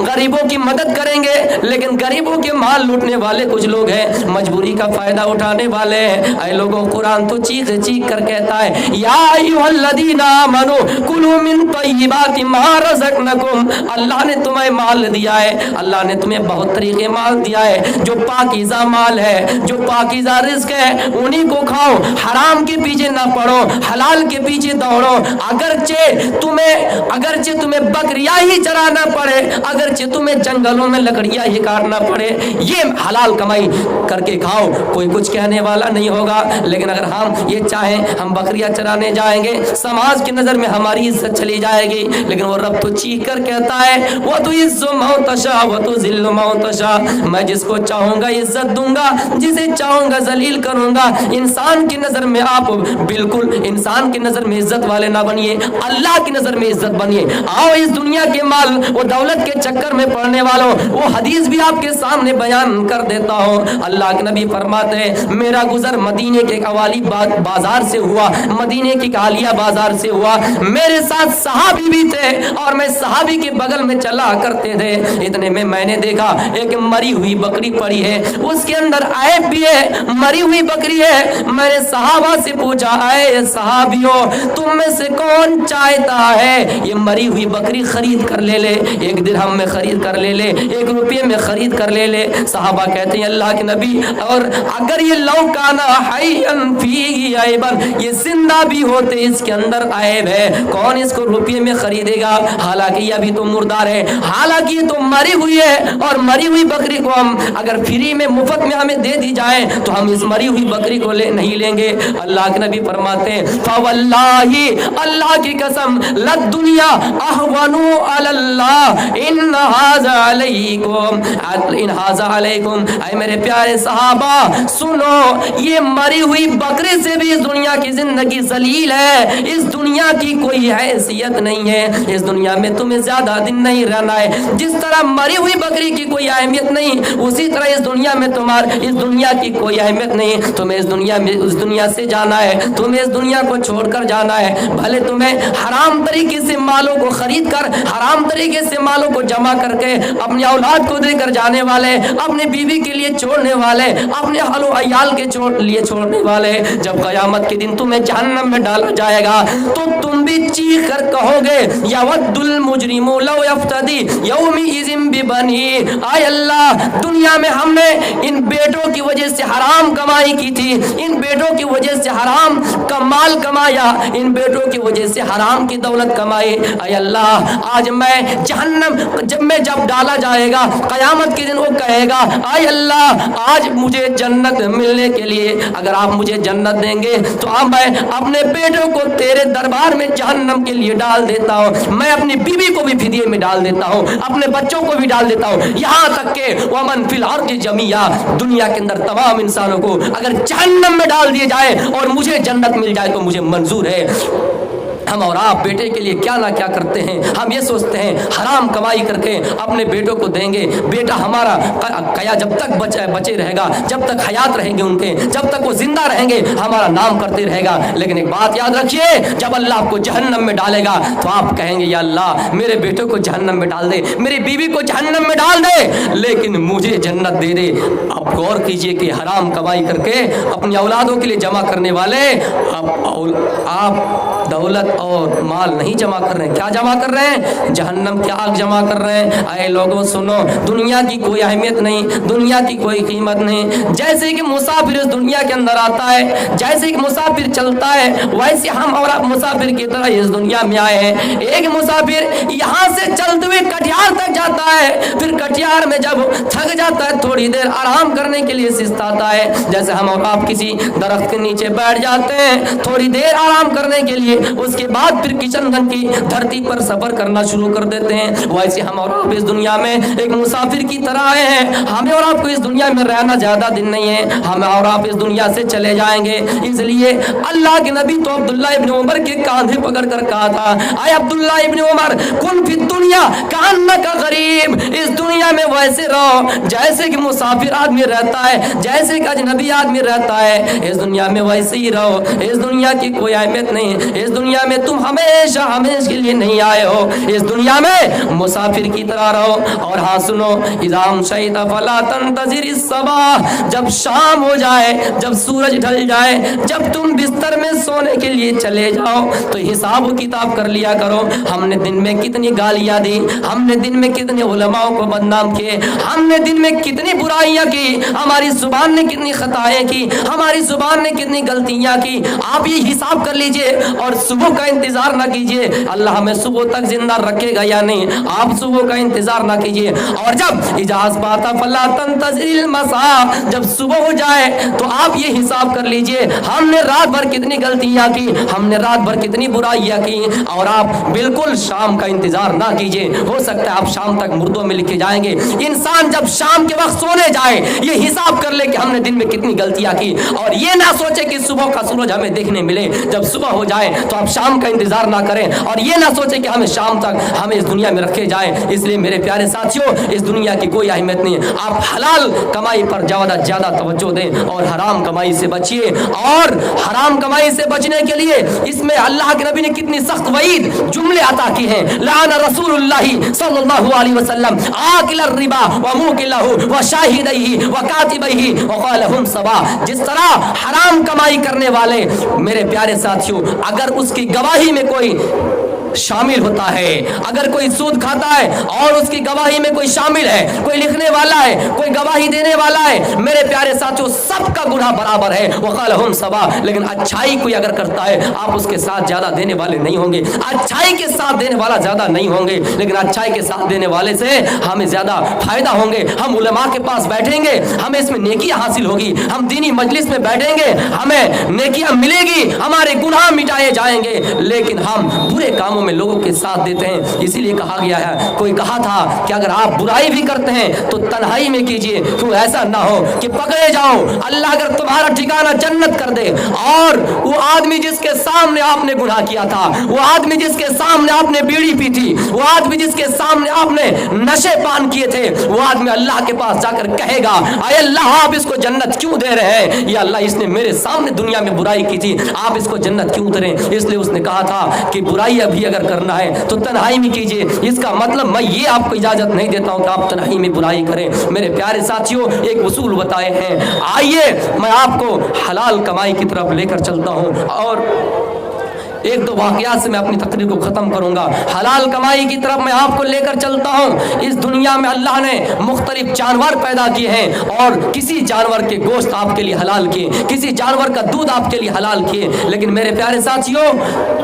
S1: गरीबों की मदद करेंगे। लेकिन गरीबों के माल लूटने वाले कुछ लोग हैं, मजबूरी का फायदा उठाने वाले हैं। ऐ लोगों, कुरान तो चीख कर कहता है या अय्युहल्लज़ीना आमनू कुलू मिन तय्यिबाति मा रज़क़नाकुम, अल्लाह ने तुम्हें माल दिया है, अल्लाह ने तुम्हें बहुत तरीके माल दिया है, जो पाकीज़ा माल है, जो पाकीज़ा रिज़्क है, उन्हीं को खाओ, हराम के पीछे ना पड़ो, हलाल के पीछे दौड़ो। अगरचे तुम्हें बकरियां ही चराना पड़े, अगरचे तुम्हें जंगलों में लकड़ियां ही काटना पड़े, ये हलाल कमाई करके खाओ, कोई कुछ कहने वाला नहीं होगा। लेकिन अगर हम ये चाहें हम बकरियां चराने जाएंगे, समाज की नजर में हमारी इज्जत चली जाएगी। लेकिन वो रब तो चीख कर कहता है वो तो इज्जु मौतशा वो तो जिल्लु मौतशा, मैं जिसको चाहूंगा इज्जत दूंगा, जिसे चाहूंगा जलील करूंगा। इंसान की नजर में आप बिल्कुल इंसान की नजर में इज्जत वाले ना बनिए, अल्लाह की नजर में इज्जत बनिए। आओ इस दुनिया के माल वो दौलत के चक्कर में पड़ने वालों, वो हदीस भी आपके सामने बयान कर देता हूँ। अल्लाह के नबी फरमाते हैं मेरा गुजर मदीने के कवाली बाजार से हुआ, मदीने की कालिया बाजार से हुआ, मेरे साथ सहाबी भी थे और मैं सहाबी के बगल में चला करते थे। इतने में मैंने देखा एक मरी हुई बकरी पड़ी है, उसके अंदर ऐब भी है, मरी हुई बकरी है। मैंने सहाबा से पूछा आए सहाबियों तुम में से कौन चाहता है ये मरी हुई बकरी खरीद कर ले ले, 1 दिरहम में खरीद कर ले ले, 1 रुपये में खरीद कर ले ले। सहाबा कहते हैं अल्लाह के नबी, और अगर ये लौकाना हय्यन फीही ऐबन, ये जिंदा भी होते इसके अंदर ऐब है, कौन इसको रुपये में खरीदेगा? हालांकि ये अभी तो मुर्दार है, हालांकि ये तो मरी हुई है, और मरी हुई बकरी को हम अगर फ्री में मुफ्त में हमें दे दी जाए तो हम इस मरी हुई बकरी को नहीं लेंगे। अल्लाह के नबी फरमाते हैं फवल्लाही, अल्लाह की कसम, लद दुनिया अहवनु अलल्लाह इन हाज़ा अलैकुम। ऐ मेरे प्यारे सहाबा सुनो, ये मरी हुई बकरी से भी इस दुनिया की जिंदगी जलील है, इस दुनिया की कोई हैसियत नहीं है, इस दुनिया में तुम्हें ज्यादा दिन नहीं रहना है। जिस तरह मरी हुई बकरी की कोई अहमियत नहीं, उसी तरह इस दुनिया में इस दुनिया की कोई अहमियत नहीं। तुम्हें इस दुनिया से जाना है, तुम्हें इस दुनिया को छोड़कर जाना है। भले तुम्हें हराम तरीके से मालों को खरीद कर, हराम तरीके से मालों को जमा करके अपनी औलाद को देकर जाने वाले, अपने बीवी के लिए छोड़ने वाले, अपने अहल अयाल के लिए छोड़ने वाले, जब क़यामत के दिन तुम्हें जहन्नम में डाला जाएगा तो तुम भी चीख कर कहोगे यवद्दुल मुजरिमु लौ यफ्तदी यौमी इज़िम बिबनी। आय अल्लाह, दुनिया में हमने इन बेटों की वजह से हराम कमाई की थी, इन बेटों की वजह से हराम का माल कमाया, इन बेटों की वजह से हराम की दौलत कमाई। आय अल्लाह, आज मैं जहन्नम जब डाला जाएगा क़यामत के दिन वो कहेगा आय अल्लाह, आज मुझे जन्नत मिलने के लिए अगर आप मुझे जन्नत देंगे तो मैं अपने बेटों को तेरे दरबार में जहन्नम के लिए डाल देता हूँ, मैं अपनी बीवी को भी फिदिये में डाल देता हूँ, अपने बच्चों को भी डाल देता हूँ, यहाँ तक के वमन फिल अर्ज़ि जमीआ, दुनिया के अंदर तमाम इंसानों को अगर जहन्नम में डाल दिए जाए और मुझे जन्नत मिल जाए तो मुझे मंजूर है। हम और आप बेटे के लिए क्या ना क्या करते हैं। हम ये सोचते हैं हराम कमाई करके अपने बेटों को देंगे, बेटा हमारा कया जब तक बचे रहेगा, जब तक हयात रहेंगे उनके, जब तक वो जिंदा रहेंगे हमारा नाम करते रहेगा। लेकिन एक बात याद रखिए, जब अल्लाह आपको जहन्नम में डालेगा तो आप कहेंगे या अल्लाह मेरे बेटों को जहन्नम में डाल दे, मेरी बीवी को जहन्नम में डाल दे, लेकिन मुझे जन्नत दे दे। आप गौर कीजिए कि हराम कमाई करके अपनी औलादों के लिए जमा करने वाले आप दौलत और माल नहीं जमा कर रहे हैं। क्या जमा कर रहे हैं? जहन्नम की आग जमा कर रहे हैं। अरे लोगों सुनो, दुनिया की कोई अहमियत नहीं, दुनिया की कोई कीमत नहीं। जैसे कि मुसाफिर इस दुनिया के अंदर आता है, जैसे कि मुसाफिर चलता है, वैसे हम और आप मुसाफिर की तरह इस दुनिया में आए हैं। एक मुसाफिर यहाँ से चलते हुए कटिहार तक जाता है, फिर कटिहार में जब थक जाता है थोड़ी देर आराम करने के लिए सिस्ताता है। जैसे हम और आप किसी दरख्त के नीचे बैठ जाते हैं थोड़ी देर आराम करने के लिए, उसके बाद फिर किशनगंज की धरती पर सफर करना शुरू कर देते हैं। वैसे हम और आप इस दुनिया में एक मुसाफिर की तरह आए हैं। हमें और आपको इस दुनिया में रहना ज्यादा दिन नहीं है, हम और आप इस दुनिया से चले जाएंगे। इसलिए अल्लाह के नबी तो अब्दुल्ला इब्न उमर के कांधे पकड़ कर कहा था, आए अब्दुल्ला इब्न उमर, कुन फी दुनिया कान्नका गरीब, इस दुनिया में वैसे रहो जैसे कि मुसाफिर आदमी रहता है, जैसे कि अजनबी आदमी रहता है। इस दुनिया में वैसे ही रहो, इस दुनिया की कोई अहमियत नहीं, इस दुनिया में तुम हमेशा हमेशा के लिए नहीं आए हो, इस दुनिया में मुसाफिर की तरह रहो। और हाँ सुनो, इज़ाम शहीदा फला तंतज़िर सबा, जब शाम हो जाए, जब सूरज ढल जाए, जब तुम बिस्तर में सोने के लिए चले जाओ तो हिसाब किताब कर लिया करो। हमने दिन में कितनी गालियां दी, हमने दिन में कितने उलमाओं को बदनाम किए, हमने दिन में कितनी बुराइयां की, हमारी जुबान ने कितनी खताएं की, हमारी जुबान ने कितनी गलतियां की। आप ये हिसाब कर लीजिए और सुबह का इंतजार ना कीजिए, अल्लाह हमें सुबह तक जिंदा रखेगा या नहीं, आप सुबह का इंतजार ना कीजिए। और जब इजाज़ पाता फला तंतज़िर मसा, जब सुबह हो जाए तो आप ये हिसाब कर लीजिए हमने रात भर कितनी गलतियां की, हमने रात भर कितनी बुराइयां की। और आप बिल्कुल शाम का इंतजार ना कीजिए, हो सकता है आप शाम तक मुर्दों में लिखे जाएंगे। इंसान जब शाम के वक्त सोने जाए ये हिसाब कर ले कि हमने दिन में कितनी गलतियां की, और ये ना सोचे कि सुबह का सूरज हमें देखने मिले। जब सुबह हो जाए तो आप शाम का इंतजार ना करें, और ये ना सोचे कि हमें शाम तक हमें इस दुनिया में रखे जाए। इसलिए मेरे प्यारे साथियों, इस दुनिया की कोई अहमियत नहीं, आप हलाल कमाई पर ज्यादा तवज्जो दें और हराम कमाई से बचिए। और हराम कमाई से बचने के लिए इसमें अल्लाह के नबी ने कितनी सख्त वईद जुमले अता की हैं। लाना रसूलुल्लाह सल्लल्लाहु अलैहि वसल्लम आकिल रिबा व मुकिलहु व शाहिदैहि व कातिबैहि व क़ालहुम सवा। जिस तरह हराम कमाई करने वाले, मेरे प्यारे साथियों, अगर उसकी गवाही में कोई शामिल होता है, अगर कोई सूद खाता है और उसकी गवाही में कोई शामिल है, कोई लिखने वाला है, कोई गवाही देने वाला है, मेरे प्यारे साथियों सबका गुनाह बराबर है। वक़ालहुम सवा। लेकिन अच्छाई कोई अगर करता है, आप उसके साथ ज्यादा देने वाले नहीं होंगे, अच्छाई के साथ देने वाला ज्यादा नहीं होंगे, लेकिन अच्छाई के साथ देने वाले से हमें ज्यादा फायदा होंगे। हम उलमा के पास बैठेंगे, हमें इसमें नेकियां हासिल होगी, हम दीनी मजलिस में बैठेंगे, हमें नेकियां मिलेगी, हमारे गुनाह मिटाए जाएंगे। लेकिन हम बुरे कामों में लोगों के साथ देते हैं। इसीलिए कहा गया है, कोई कहा था कि अगर आप बुराई भी करते हैं तो तन्हाई में कीजिए, तो ऐसा ना हो कि पकड़े जाओ। अल्लाह अगर तुम्हारा ठिकाना जन्नत कर दे, और वो आदमी जिसके सामने आपने गुनाह किया था, वो आदमी जिसके सामने आपने बीड़ी पी थी, वो आदमी जिसके सामने आपने नशे पान किए थे, वो आदमी अल्लाह के पास जाकर कहेगा, अरे अल्लाह आप इसको जन्नत क्यों दे रहे हैं? या अल्लाह इसने मेरे सामने दुनिया में बुराई की थी, आप इसको जन्नत क्यों दे रहे हैं? इसलिए उसने कहा था कि बुराई अभी अगर करना है तो तन्हाई में कीजिए। इसका मतलब मैं ये आपको इजाजत नहीं देता हूं कि आप तन्हाई में बुराई करें। मेरे प्यारे साथियों, एक उसूल बताए हैं, आइए मैं आपको हलाल कमाई की तरफ लेकर चलता हूं, और एक दो वाकयात से मैं अपनी तकरीर को ख़त्म करूंगा। हलाल कमाई की तरफ मैं आपको लेकर चलता हूं। इस दुनिया में अल्लाह ने मुख्तलिफ जानवर पैदा किए हैं, और किसी जानवर के गोश्त आपके लिए हलाल किए, किसी जानवर का दूध आपके लिए हलाल किए। लेकिन मेरे प्यारे साथियों,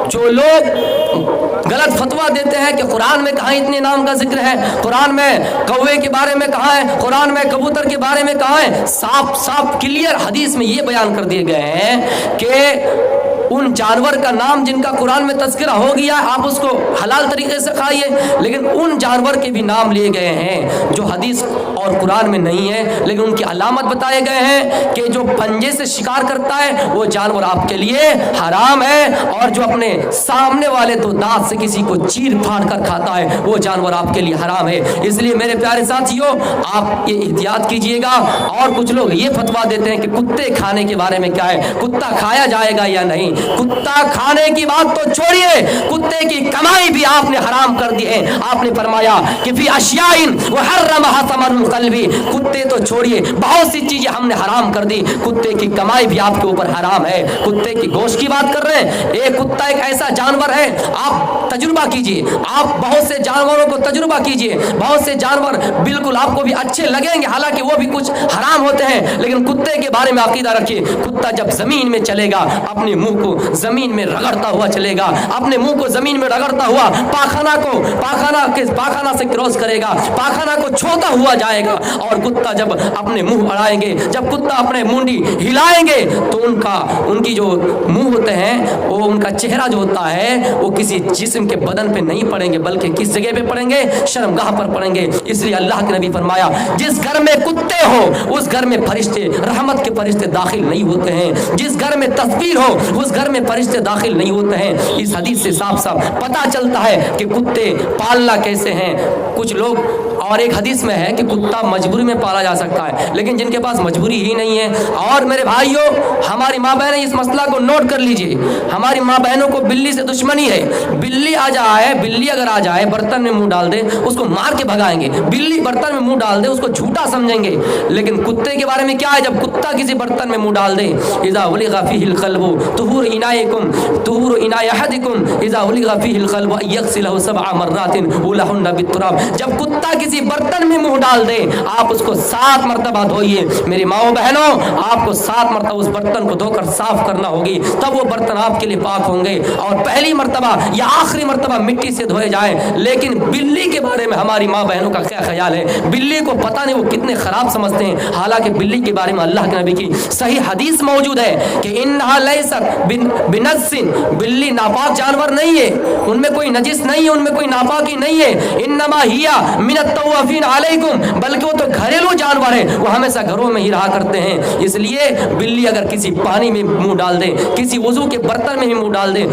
S1: जो लोग गलत फतवा देते हैं कि कुरान में कहाँ इतने नाम का जिक्र है, कुरान में कौवे के बारे में कहाँ है, कुरान में कबूतर के बारे में कहाँ है, साफ साफ क्लियर हदीस में ये बयान कर दिए गए हैं कि उन जानवर का नाम जिनका कुरान में तज़किरा हो गया, आप उसको हलाल तरीके से खाइए। लेकिन उन जानवर के भी नाम लिए गए हैं जो हदीस और कुरान में नहीं है, लेकिन उनकी अलामत बताए गए हैं कि जो पंजे से शिकार करता है वो जानवर आपके लिए हराम है, और जो अपने सामने वाले दो दांत से किसी को चीर फाड़ कर खाता है वो जानवर आपके लिए हराम है। इसलिए मेरे प्यारे साथियों, आप ये एहतियात कीजिएगा। और कुछ लोग ये फतवा देते हैं कि कुत्ते खाने के बारे में क्या है, कुत्ता खाया जाएगा या नहीं। कुत्ता खाने की बात तो छोड़िए, कुत्ते की कमाई भी आपने हराम कर दी है। आपने फरमाया कि फी अशियाइन व हर्रमहा समरुल कल्बी, कुत्ते तो छोड़िए बहुत सी चीजें हमने हराम कर दी, कुत्ते की कमाई भी आपके ऊपर हराम है। कुत्ते की गोश्त की बात कर रहे हैं। एक कुत्ता एक ऐसा जानवर है, आप तजुर्बा कीजिए, आप बहुत से जानवरों को तजुर्बा कीजिए, बहुत से जानवर बिल्कुल आपको भी अच्छे लगेंगे, हालांकि वो भी कुछ हराम होते हैं, लेकिन कुत्ते के बारे में अकीदा रखिए। कुत्ता जब जमीन में चलेगा अपने मुंह को जमीन में रगड़ता हुआ चलेगा, अपने मुंह को जमीन में रगड़ता हुआ पाखाना से क्रॉस करेगा, पाखाना को छोता हुआ जाएगा। और कुत्ता जब अपने मुंह अड़ाएंगे, जब कुत्ता अपने मुंडी हिलाएंगे तो उनकी जो मुंह होते हैं, वो उनका चेहरा जो होता है वो किसी जिस्म के बदन पे नहीं पड़ेंगे, बल्कि किस जगह पे पड़ेंगे? शर्मगाह पर पड़ेंगे। इसलिए अल्लाह के नबी फरमाया, जिस घर में कुत्ते हो उस घर में फरिश्ते, रहमत के फरिश्ते दाखिल नहीं होते हैं। जिस घर में तस्वीर हो उस घर में फरिश्ते दाखिल नहीं होते हैं। इस हदीस से साफ साफ पता चलता है कि कुत्ते पालना कैसे हैं। कुछ लोग, और एक हदीस में है कि कुत्ता मजबूरी में पाला जा सकता है, लेकिन जिनके पास मजबूरी ही नहीं है। और मेरे भाइयों, हमारी माँ बहनें इस मसला को नोट कर लीजिए, हमारी माँ बहनों को बिल्ली से दुश्मनी है। बिल्ली अगर आ जाए बर्तन में मुंह डाल दे उसको मार के भगाएंगे, बिल्ली बर्तन में मुंह डाल दे उसको झूठा समझेंगे। लेकिन कुत्ते के बारे में क्या है? जब कुत्ता किसी बर्तन में मुंह डाल दे, इज़ा उलिगा फीहिल क़ल्बु तुहूर इनाय अहदिकुम इज़ा उलिगा फीहिल क़ल्बु यग़सिलहु सबअ मर्रातिन उलहुन्ना बित्तुराब। जब कुत्ता किसी बर्तन में मुंह डाल दे आप उसको 7 मरतबा धोइए। मेरी माओ बहनों, आपको 7 मरतबा उस बर्तन को धोकर साफ करना होगी, तब वो बर्तन आपके लिए पाक होंगे। और पहली मरतबा या आखिरी मरतबा मिट्टी से धोए जाए। लेकिन बिल्ली के बारे में हमारी माँ बहनों का क्या ख्याल है? बिल्ली को पता नहीं वो कितने खराब समझते हैं। हालांकि बिल्ली के बारे में अल्लाह के नबी की सही हदीस मौजूद है कि इन्हा लैसत बिनज्सिन, बिल्ली नापाक जानवर नहीं है, उनमें कोई नजिस नहीं है, उनमें कोई नापाकी नहीं है। इन्नमा हिया मिनत तवाफीन अलैकुम, बल्कि वो तो घरेलू जानवर है, वो हमेशा घरों में ही रहा करते हैं। इसलिए बिल्ली अगर किसी पानी में मुंह डाल दे, किसी वजू के बर्तन में भी मुंह डाल दे,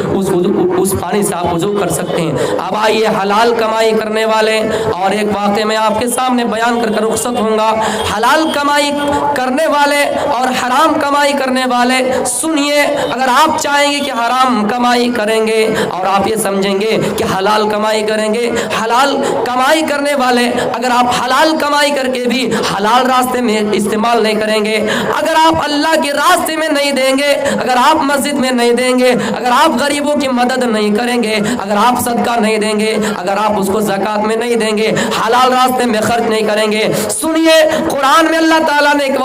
S1: उस पानी से आप वजू कर सकते हैं। अब आइए हलाल कमाई करने वाले, और एक वाक़े में आपके सामने बयान कर रुखसत होऊंगा। हलाल कमाई करने वाले और हराम कमाई करने वाले सुनिए, अगर आप चाहेंगे कि हराम कमाई करेंगे और आप ये समझेंगे कि हलाल कमाई करेंगे, हलाल कमाई करने वाले अगर आप हलाल कमाई करके भी हलाल रास्ते में इस्तेमाल नहीं करेंगे, अगर आप अल्लाह के रास्ते में नहीं देंगे, अगर आप मस्जिद में नहीं देंगे, अगर आप गरीबों की मदद नहीं करेंगे, अगर आप सदका नहीं देंगे, अगर आप उसको ज़कात में नहीं देंगे, हलाल रास्ते में खर्च नहीं करेंगे, सुनिए कुरान में अल्लाह ताला ने एक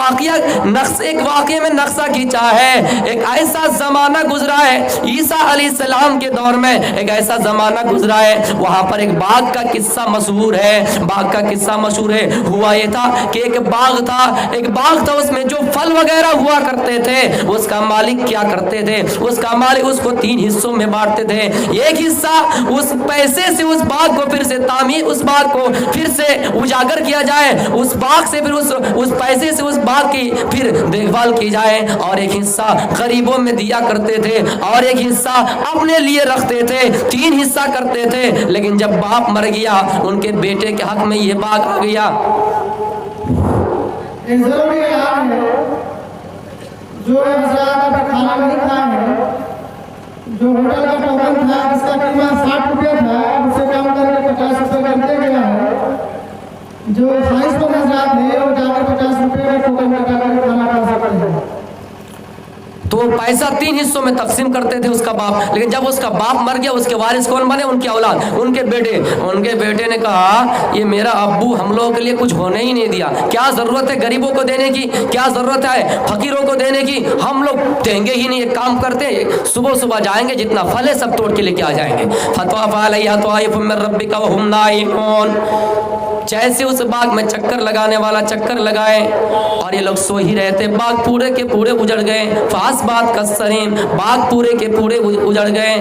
S1: वाक़े में नक्शा खींचा है। एक ऐसा ज़माना गुजरा है, ईसा अलैहिस्सलाम के दौर में एक ऐसा ज़माना गुजरा है, वहाँ पर एक बाग का किस्सा मशहूर है। बाग का किस्सा मशहूर है। हुआ ये था कि एक बाग था, उसमें जो फल वगैरह हुआ करते थे, उसका मालिक क्या करते थे, उसका मालिक उसको 3 हिस्सों में बांटते थे। एक हिस्सा उस पैसे से उस बाग को फिर से तामीर, उस बाग को फिर से उजागर किया जाए, उस बाग से फिर उस पैसे से उस बाग की फिर देखभाल की जाए, और एक हिस्सा गरीबों में दिया करते थे, और एक हिस्सा अपने लिए रखते थे। 3 हिस्सा करते थे। लेकिन जब बाप मर गया, उनके बेटे के हक में ये बाग आ गया।
S2: एक जरूरी ऐलान है, जो हजरात खाना नहीं खाए हैं, जो होटल का टोकन था जिसका कीमत 60 रुपये था, उसे कम करके 50 रुपये कर दिया गया है। जो 22 लोग हजरात हैं वो जाकर 50 रुपये का टोकन कटा कर खाना खा सकते हैं।
S1: तो पैसा 3 हिस्सों में तकसीम करते थे उसका बाप। लेकिन जब उसका बाप मर गया, उसके वारिस कौन बने? उनकी औलाद, उनके बेटे ने कहा ये मेरा अब्बू हम लोगों के लिए कुछ होने ही नहीं दिया, क्या जरूरत है गरीबों को देने की, क्या जरूरत है फकीरों को देने की, हम लोग देंगे ही नहीं। एक काम करते हैं, सुबह जाएंगे, जितना फल है सब तोड़ के लेके आ जाएंगे। फतवा अलैहा तवाइफुम मिन रब्बिका व हुम नाइमून। जैसे उस बाग में चक्कर लगाने वाला चक्कर लगाए और ये लोग सो ही रहते, बाग पूरे के पूरे उजड़ गए। फास बात कसरीन, बाग पूरे के पूरे उजड़ गए।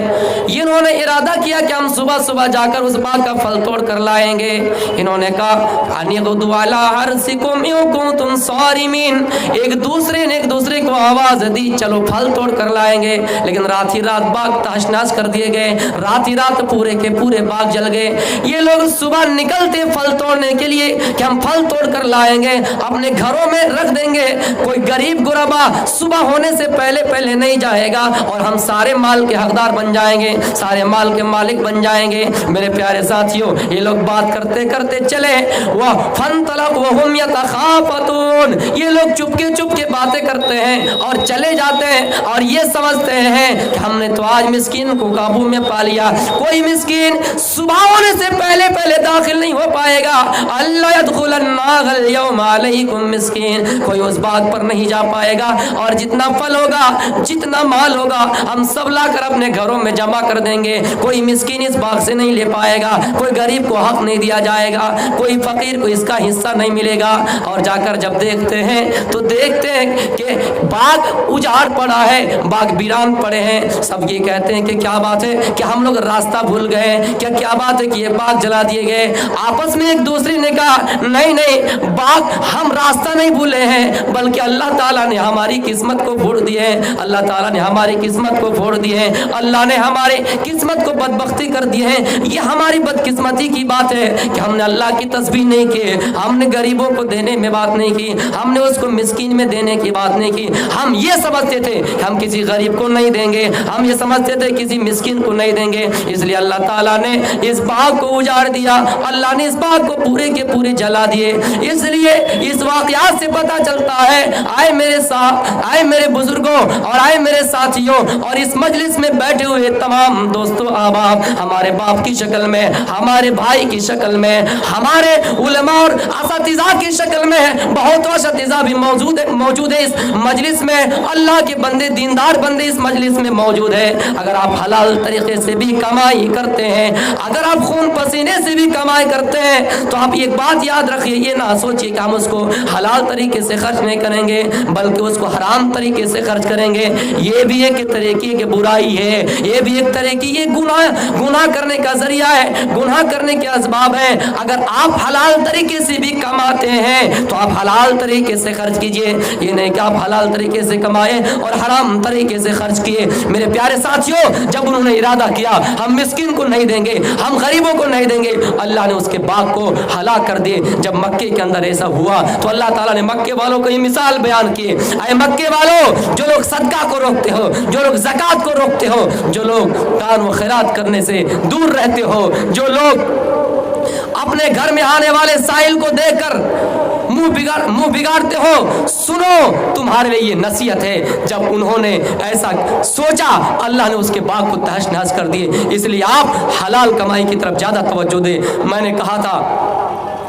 S1: इन्होंने इरादा किया कि हम सुबह सुबह जाकर उस बाग का फल तोड़ कर लाएंगे। इन्होंने कहा अनिगदु अला हरसिकुम इन कुंतुम सारिमीन, एक दूसरे को आवाज दी चलो फल तोड़ कर लाएंगे। लेकिन रात ही रात बाग तहस-नहस कर दिए गए, रात ही रात पूरे के पूरे बाग जल गए। ये लोग सुबह निकलते फल तोड़ होने के लिए कि हम फल तोड़ कर लाएंगे, अपने घरों में रख देंगे। कोई गरीब गुरबा सुबह होने से पहले पहले नहीं जाएगा और हम सारे माल के हकदार बन जाएंगे, सारे माल के मालिक बन जाएंगे। मेरे प्यारे साथियों, ये लोग बात करते करते चले, वह फनतलक वहुम यतखाफतून, ये लोग चुपके चुपके बातें करते हैं और चले जाते हैं और ये समझते हैं कि हमने तो आज मिस्कीन को काबू में पा लिया। कोई मिस्कीन सुबह होने से पहले पहले दाखिल नहीं हो पाएगा। अल्ला यदखुलन्नागल यौम अलैकुम मिस्कीन, कोई उस बाग पर नहीं जा पाएगा और जितना फल होगा, जितना माल होगा, हम सब लाकर अपने घरों में जमा कर देंगे। कोई मिस्कीन इस बाग से नहीं ले पाएगा, कोई गरीब को हक नहीं दिया जाएगा, कोई फकीर को इसका हिस्सा नहीं मिलेगा। और जाकर जब देखते हैं तो देखते हैं कि बाग उजाड़ पड़ा है, बाग वीरान पड़े हैं। सब ये कहते हैं कि क्या बात है कि हम लोग रास्ता भूल गए, क्या बात है कि ये बाग जला दिए गए। आपस में एक दूसरे ने कहा नहीं नहीं, बाग हम रास्ता नहीं भूले हैं, बल्कि अल्लाह ताला ने हमारी किस्मत को फोड़ दिए हैं, अल्लाह ताला ने हमारी किस्मत को फोड़ दिए हैं, अल्लाह ने हमारे किस्मत को बदबख्ती कर दिए हैं। ये हमारी बदकिस्मती की बात है कि हमने अल्लाह की तस्बीह नहीं की, हमने गरीबों को देने में बात नहीं की, हमने उसको मिस्कीन में देने की बात नहीं की। हम ये समझते थे कि हम किसी गरीब को नहीं देंगे, हम ये समझते थे किसी मिस्कीन को नहीं देंगे, इसलिए अल्लाह ताला ने इस बाग को उजाड़ दिया, अल्लाह ने इस बाग को पूरे के पूरे जला दिए। इसलिए इस वाक़यात से पता चलता है, आए मेरे साथ, आए मेरे बुजुर्गों और आए मेरे साथियों और इस मजलिस में बैठे हुए तमाम दोस्तों अहबाब, हमारे बाप की शक्ल में, हमारे भाई की शक्ल में, हमारे उलमा और असातिज़ा की शक्ल में, बहुत असातिज़ा भी मौजूद है इस मजलिस में। अल्लाह के बंदे, दीनदार बंदे इस मजलिस में मौजूद है। अगर आप हलाल तरीके से भी कमाई करते हैं, अगर आप खून पसीने से भी कमाई करते हैं, तो आप एक बात याद रखिए, ये ना सोचिए कि हम उसको हलाल तरीके से खर्च नहीं करेंगे, बल्कि उसको हराम तरीके से खर्च करेंगे। ये भी एक तरीके की बुराई है, ये भी एक तरह की, ये गुनाह करने का जरिया है, गुनाह करने के असबाब है। अगर आप हलाल तरीके से भी कमाते हैं तो आप हलाल तरीके से खर्च कीजिए, ये नहीं कि आप हलाल तरीके से कमाए और हराम तरीके से खर्च किए। मेरे प्यारे साथियों, जब उन्होंने इरादा किया हम मिस्किन को नहीं देंगे, हम गरीबों को नहीं देंगे, अल्लाह ने उसके बाग को हलाक कर दिए। जब मक्के के अंदर ऐसा हुआ तो अल्लाह ताला ने मक्के वालों को ये मिसाल बयान की, अरे मक्के वालों, जो लोग सदका को रोकते हो, जो लोग ज़कात को रोकते हो, जो लोग दान व खैरात करने से दूर रहते हो, जो लोग अपने घर में आने वाले साइल को देखकर मुंह बिगाड़ते हो, सुनो तुम्हारे लिए ये नसीहत है। जब उन्होंने ऐसा सोचा, अल्लाह ने उसके बाग को तहस नहस कर दिए। इसलिए आप हलाल कमाई की तरफ ज़्यादा तवज्जो दें। मैंने कहा था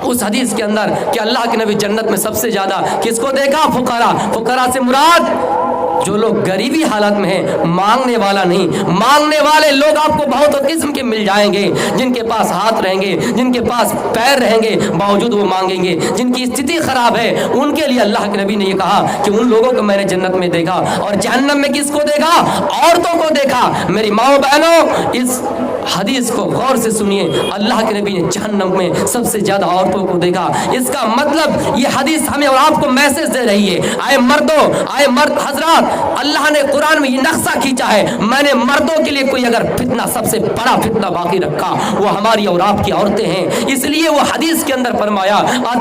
S1: उस हदीस के अंदर कि अल्लाह के नबी जन्नत में सबसे ज़्यादा किसको देखा? फुकरा। फुकरा से मुराद जो लोग गरीबी हालत में हैं, मांगने वाला नहीं। मांगने वाले लोग आपको बहुत किस्म के मिल जाएंगे, जिनके पास हाथ रहेंगे, जिनके पास पैर रहेंगे, बावजूद वो मांगेंगे। जिनकी स्थिति खराब है, उनके लिए अल्लाह के नबी ने ये कहा कि उन लोगों को मैंने जन्नत में देखा। और जहन्नम में किसको देखा? औरतों को देखा। मेरी माओ बहनों, इस हदीस को गौर से सुनिए। अल्लाह के नबी ने जहन्नम में सबसे ज्यादा औरतों को देखा। इसका मतलब ये हदीस हमें और आपको मैसेज दे रही है, आए मर्दों, आए मर्द हजरात, अल्लाह ने कुरान में ये नक्शा खींचा है, मैंने मर्दों के लिए कोई अगर फितना, सबसे बड़ा फितना बाकी रखा, वो हमारी और आपकी औरतें हैं। इसलिए वो हदीस के अंदर फरमाया,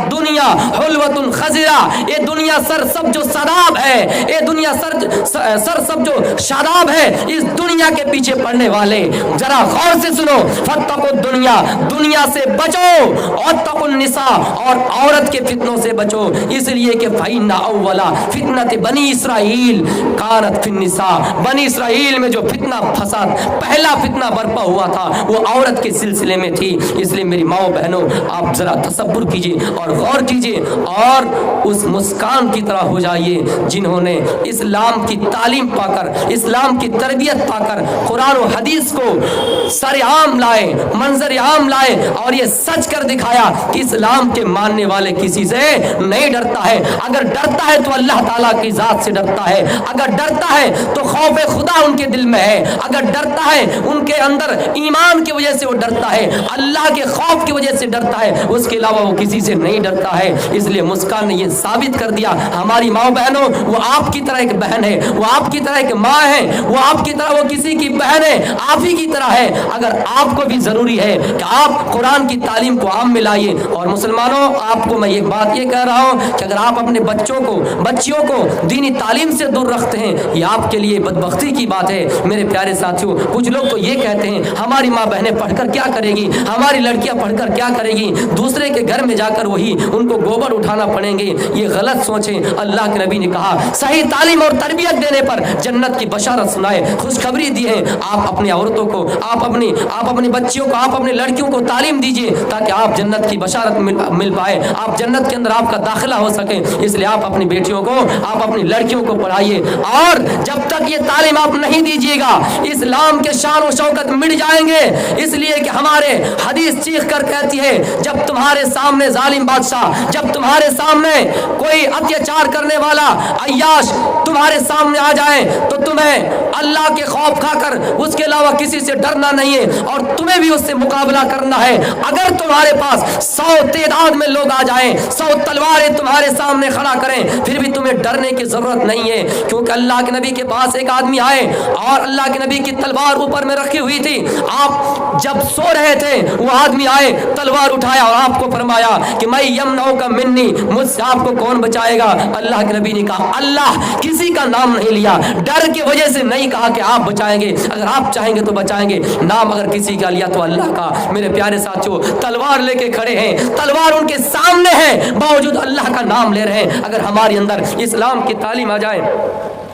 S1: दुनिया हुल्वतुन खज़िरा, ये दुनिया सर सब जो शराब है, ये दुनिया सर सब जो शराब है, इस दुनिया के पीछे पड़ने वाले जरा गौर से सुनो। फत्तकु दुनिया, दुनिया से बचो, और तकुन निसा, और औरत के फितनों से बचो। इसलिए कि फइन्ना अव्वला फितनत बनी इसराइल कानत फिन निसा, बनी इसराइल में जो फितना फसाद, पहला फितना बरपा हुआ था, वो औरत के सिलसिले में थी। इसलिए मेरी माओ बहनों, आप जरा तसब्बुर कीजिए और गौर कीजिए और उस मुस्कान की तरह हो जाइए जिन्होंने इस्लाम की तालीम पाकर, इस्लाम की तरबियत पाकर कुरान और हदीस को सरेआम लाए, मंजर आम लाए और ये सच कर दिखाया कि इस्लाम के मानने वाले किसी से नहीं डरता है। अगर डरता है तो अल्लाह ताला की जात से डरता है, अगर डरता है तो खौफ खुदा उनके दिल में है, अगर डरता है उनके अंदर ईमान की वजह से वो डरता है, अल्लाह के खौफ की वजह से डरता है, उसके अलावा वो किसी से नहीं डरता है। इसलिए मुस्कान ने ये साबित कर दिया, हमारी माँ बहनों, वो आपकी तरह एक बहन है, वो आपकी तरह एक माँ है, वो आपकी तरह वो किसी की बहन है, आप ही की तरह है। अगर आपको भी ज़रूरी है कि आप कुरान की तालीम को आम में लाइए। और मुसलमानों, आपको मैं एक बात ये कह रहा हूँ कि अगर आप अपने बच्चियों को दीनी तालीम से दूर रखते हैं, ये आपके लिए बदबख्ती की बात है। मेरे प्यारे साथियों, कुछ लोग तो ये कहते हैं हमारी माँ बहनें पढ़कर क्या करेगी, हमारी लड़कियाँ पढ़कर क्या करेगी, दूसरे के घर में जाकर वही उनको गोबर उठाना पड़ेंगे। ये गलत सोचें। अल्लाह के नबी ने कहा सही तालीम और तरबियत देने पर जन्नत की बशारत सुनाए, खुशखबरी दी है। आप अपनी औरतों को, आप अपनी बच्चियों को, आप अपनी लड़कियों को तालीम दीजिए ताकि आप जन्नत की बशारत मिल पाए, आप जन्नत के अंदर आपका दाखिला हो सके। इसलिए आप अपनी बेटियों को, आप अपनी लड़कियों को पढ़ाइए। और जब तक ये तालीम आप नहीं दीजिएगा, इस्लाम के शान और शौकत मिट जाएंगे। इसलिए कि हमारे हदीस चीख कर कहती है, जब तुम्हारे सामने जालिम बादशाह, जब तुम्हारे सामने कोई अत्याचार करने वाला अय्याश तुम्हारे सामने आ जाए तो तुम्हें अल्लाह के खौफ खाकर उसके अलावा किसी से डरना नहीं है और तुम्हें भी उससे मुकाबला करना है। अगर तुम्हारे पास 100 तादाद में लोग आ जाएं, 100 तलवारें तुम्हारे सामने खड़ा करें, फिर भी तुम्हें डरने की जरूरत नहीं है। क्योंकि अल्लाह के नबी के पास एक आदमी आए और अल्लाह के नबी की तलवार ऊपर में रखी हुई थी। आप जब सो रहे थे, वो आदमी आए, तलवार उठाया और आपको फरमाया कि मैं यमनाओ का मिन्नी, मुझसे आपको कौन बचाएगा। अल्लाह के नबी ने कहा अल्लाह, किसी का नाम नहीं लिया, डर की वजह से नहीं कहा कि आप बचाएंगे, अगर आप चाहेंगे तो बचाएंगे, नाम अगर किसी का लिया तो अल्लाह का। मेरे प्यारे साथियों, तलवार लेके खड़े हैं, तलवार उनके सामने है, बावजूद अल्लाह का नाम ले रहे हैं। अगर हमारे अंदर इस्लाम की तालीम आ जाए,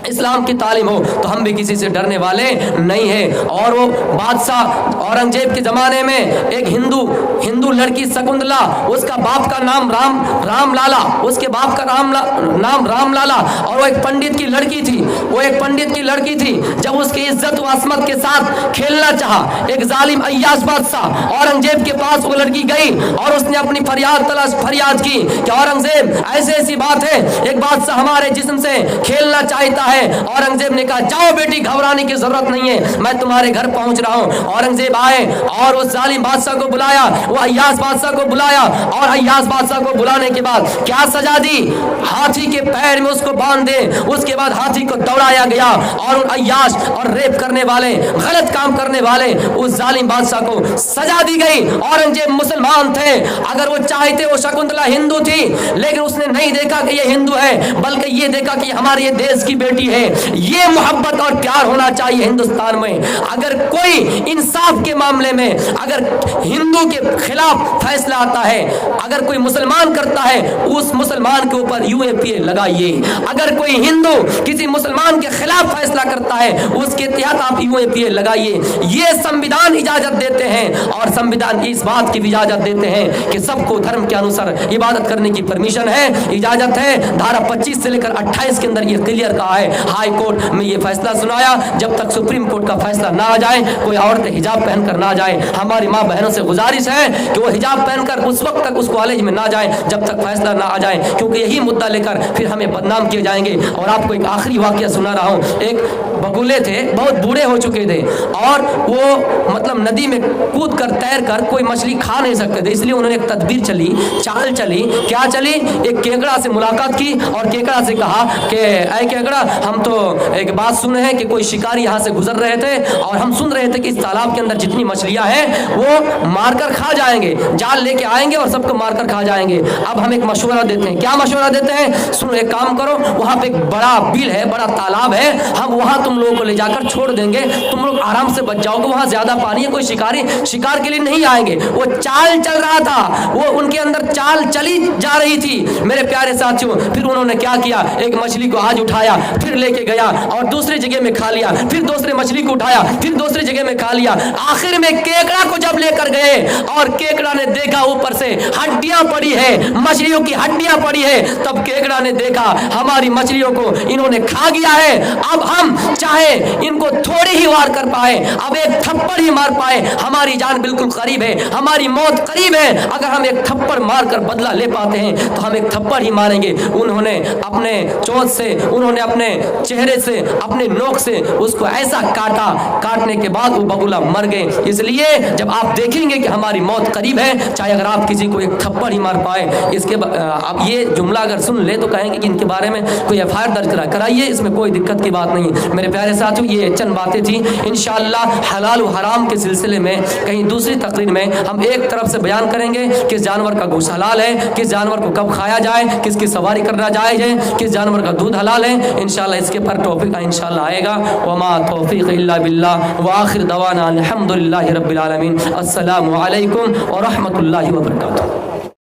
S1: इस्लाम की तालीम हो, तो हम भी किसी से डरने वाले नहीं है। और वो बादशाह औरंगजेब के ज़माने में एक हिंदू लड़की शकुंतला, उसका बाप का नाम राम लाला, उसके बाप का नाम राम लाला, और वो एक पंडित की लड़की थी। जब उसकी इज्जत व असमत के साथ खेलना चाहा, एक जालिम अय्याश बादशाह औरंगजेब के पास वो लड़की गई और उसने अपनी फरियाद की कि औरंगजेब, ऐसी बात है, एक बादशाह हमारे जिस्म से खेलना चाहता है। औरंगजेब ने कहा जाओ बेटी, घबराने की जरूरत नहीं है, मैं तुम्हारे घर पहुंच रहा हूं। औरंगजेब आए और उस जालिम बादशाह को बुलाया, वो अय्याश बादशाह को बुलाया, और अय्याश बादशाह को बुलाने के बाद क्या सजा दी, हाथी के पैर में उसको बांध दे। उसके बाद हाथी को दौड़ाया गया और उन अय्याश और रेप करने वाले, गलत काम करने वाले उस जालिम बादशाह को सजा दी गई। औरंगजेब मुसलमान थे, अगर वो चाहते, वो शकुंतला हिंदू थी, लेकिन उसने नहीं देखा कि ये हिंदू है, बल्कि ये देखा कि हमारे देश की बेटी है। ये मोहब्बत और प्यार होना चाहिए हिंदुस्तान में। अगर कोई इंसाफ के मामले में अगर हिंदू के खिलाफ फैसला आता है, अगर कोई मुसलमान करता है, उस मुसलमान के ऊपर यूएपीए लगाइए। अगर कोई हिंदू किसी मुसलमान के खिलाफ फैसला करता है, उसके तहत आप यूएपीए लगाइए। ये संविधान इजाजत देते हैं, और संविधान इस बात की इजाजत देते हैं कि सबको धर्म के अनुसार इबादत करने की परमिशन है, इजाजत है। धारा 25 से लेकर 28 के अंदर ये क्लियर कहा है। हाई कोर्ट में ये फैसला सुनाया, जब तक सुप्रीम कोर्ट का फैसला ना आ जाए, कोई औरत हिजाब पहनकर ना जाए। हमारी माँ बहनों से गुजारिश है कि वो हिजाब पहनकर उस वक्त तक उस कॉलेज में ना जाए जब तक फैसला ना आ जाए, क्योंकि यही मुद्दा लेकर फिर हमें बदनाम किए जाएंगे। और आपको एक आखिरी वाकया सुना रहा हूँ। एक बगुले थे, बहुत बूढ़े हो चुके थे, और वो मतलब नदी में कूद कर तैर कर कोई मछली खा नहीं सकते थे। इसलिए उन्होंने एक तदबीर चली, चाल चली। क्या चली? एक केकड़ा से मुलाकात की और केकड़ा से कहा कि ऐ केकड़ा, हम तो एक बात सुने हैं कि कोई शिकारी यहाँ से गुजर रहे थे और हम सुन रहे थे कि इस तालाब के अंदर जितनी मछलियाँ हैं वो मारकर खा जाएंगे, जाल लेके आएंगे और सबको मारकर खा जाएंगे। अब हम एक मशवरा देते हैं। क्या मशवरा देते हैं? सुनो, एक काम करो, वहाँ पे एक बड़ा बिल है, बड़ा तालाब है, हम वहाँ तुम लोगों को ले जाकर छोड़ देंगे, तुम लोग आराम से बच जाओगे, वहाँ ज्यादा पानी है, कोई शिकारी शिकार के लिए नहीं आएंगे। वो चाल चल रहा था, वो उनके अंदर चाल चली जा रही थी। मेरे प्यारे साथियों, फिर उन्होंने क्या किया, एक मछली को आज उठाया, फिर लेके गया और दूसरी जगह में खा लिया, फिर दूसरे मछली को उठाया, फिर दूसरी जगह में खा लिया। आखिर में केकड़ा को जब लेकर गए और केकड़ा ने देखा ऊपर से हड्डियां पड़ी है, मछलियों की हड्डियां पड़ी है, तब केकड़ा ने देखा हमारी मछलियों को इन्होंने खा गया है। अब हम चाहे इनको थोड़ी ही वार कर पाए, अब एक थप्पड़ ही मार पाए, हमारी जान बिल्कुल करीब है, हमारी मौत करीब है। अगर हम एक थप्पड़ मार कर बदला ले पाते हैं तो हम एक थप्पड़ ही मारेंगे। उन्होंने अपने चोंच से, उन्होंने अपने चेहरे से, अपने नोक से उसको ऐसा काटा, काटने के बाद वो बगुला मर गए। इसलिए जब आप देखेंगे कि हमारी मौत करीब है, चाहे अगर आप किसी को एक थप्पड़ ही मार पाए, इसके आप ये जुमला अगर सुन ले तो कहेंगे कि इनके बारे में कोई एफआईआर दर्ज कराइए, इसमें कोई दिक्कत की बात नहीं। मेरे پیارے ساتھیوں یہ چند باتیں تھیں. انشاءاللہ حلال و حرام کے سلسلے میں کہیں دوسری تقریر میں ہم ایک طرف سے بیان کریں گے کس جانور کا گوشت حلال ہے, کس جانور کو کب کھایا جائے, کس کی سواری کرنا جائز ہے, کس جانور کا دودھ حلال ہے. انشاءاللہ اس کے پر ٹاپک انشاءاللہ آئے گا. وما توفیق الا باللہ وآخر دعوانا الحمدللہ رب العالمین. السلام علیکم ورحمۃ اللہ وبرکاتہ.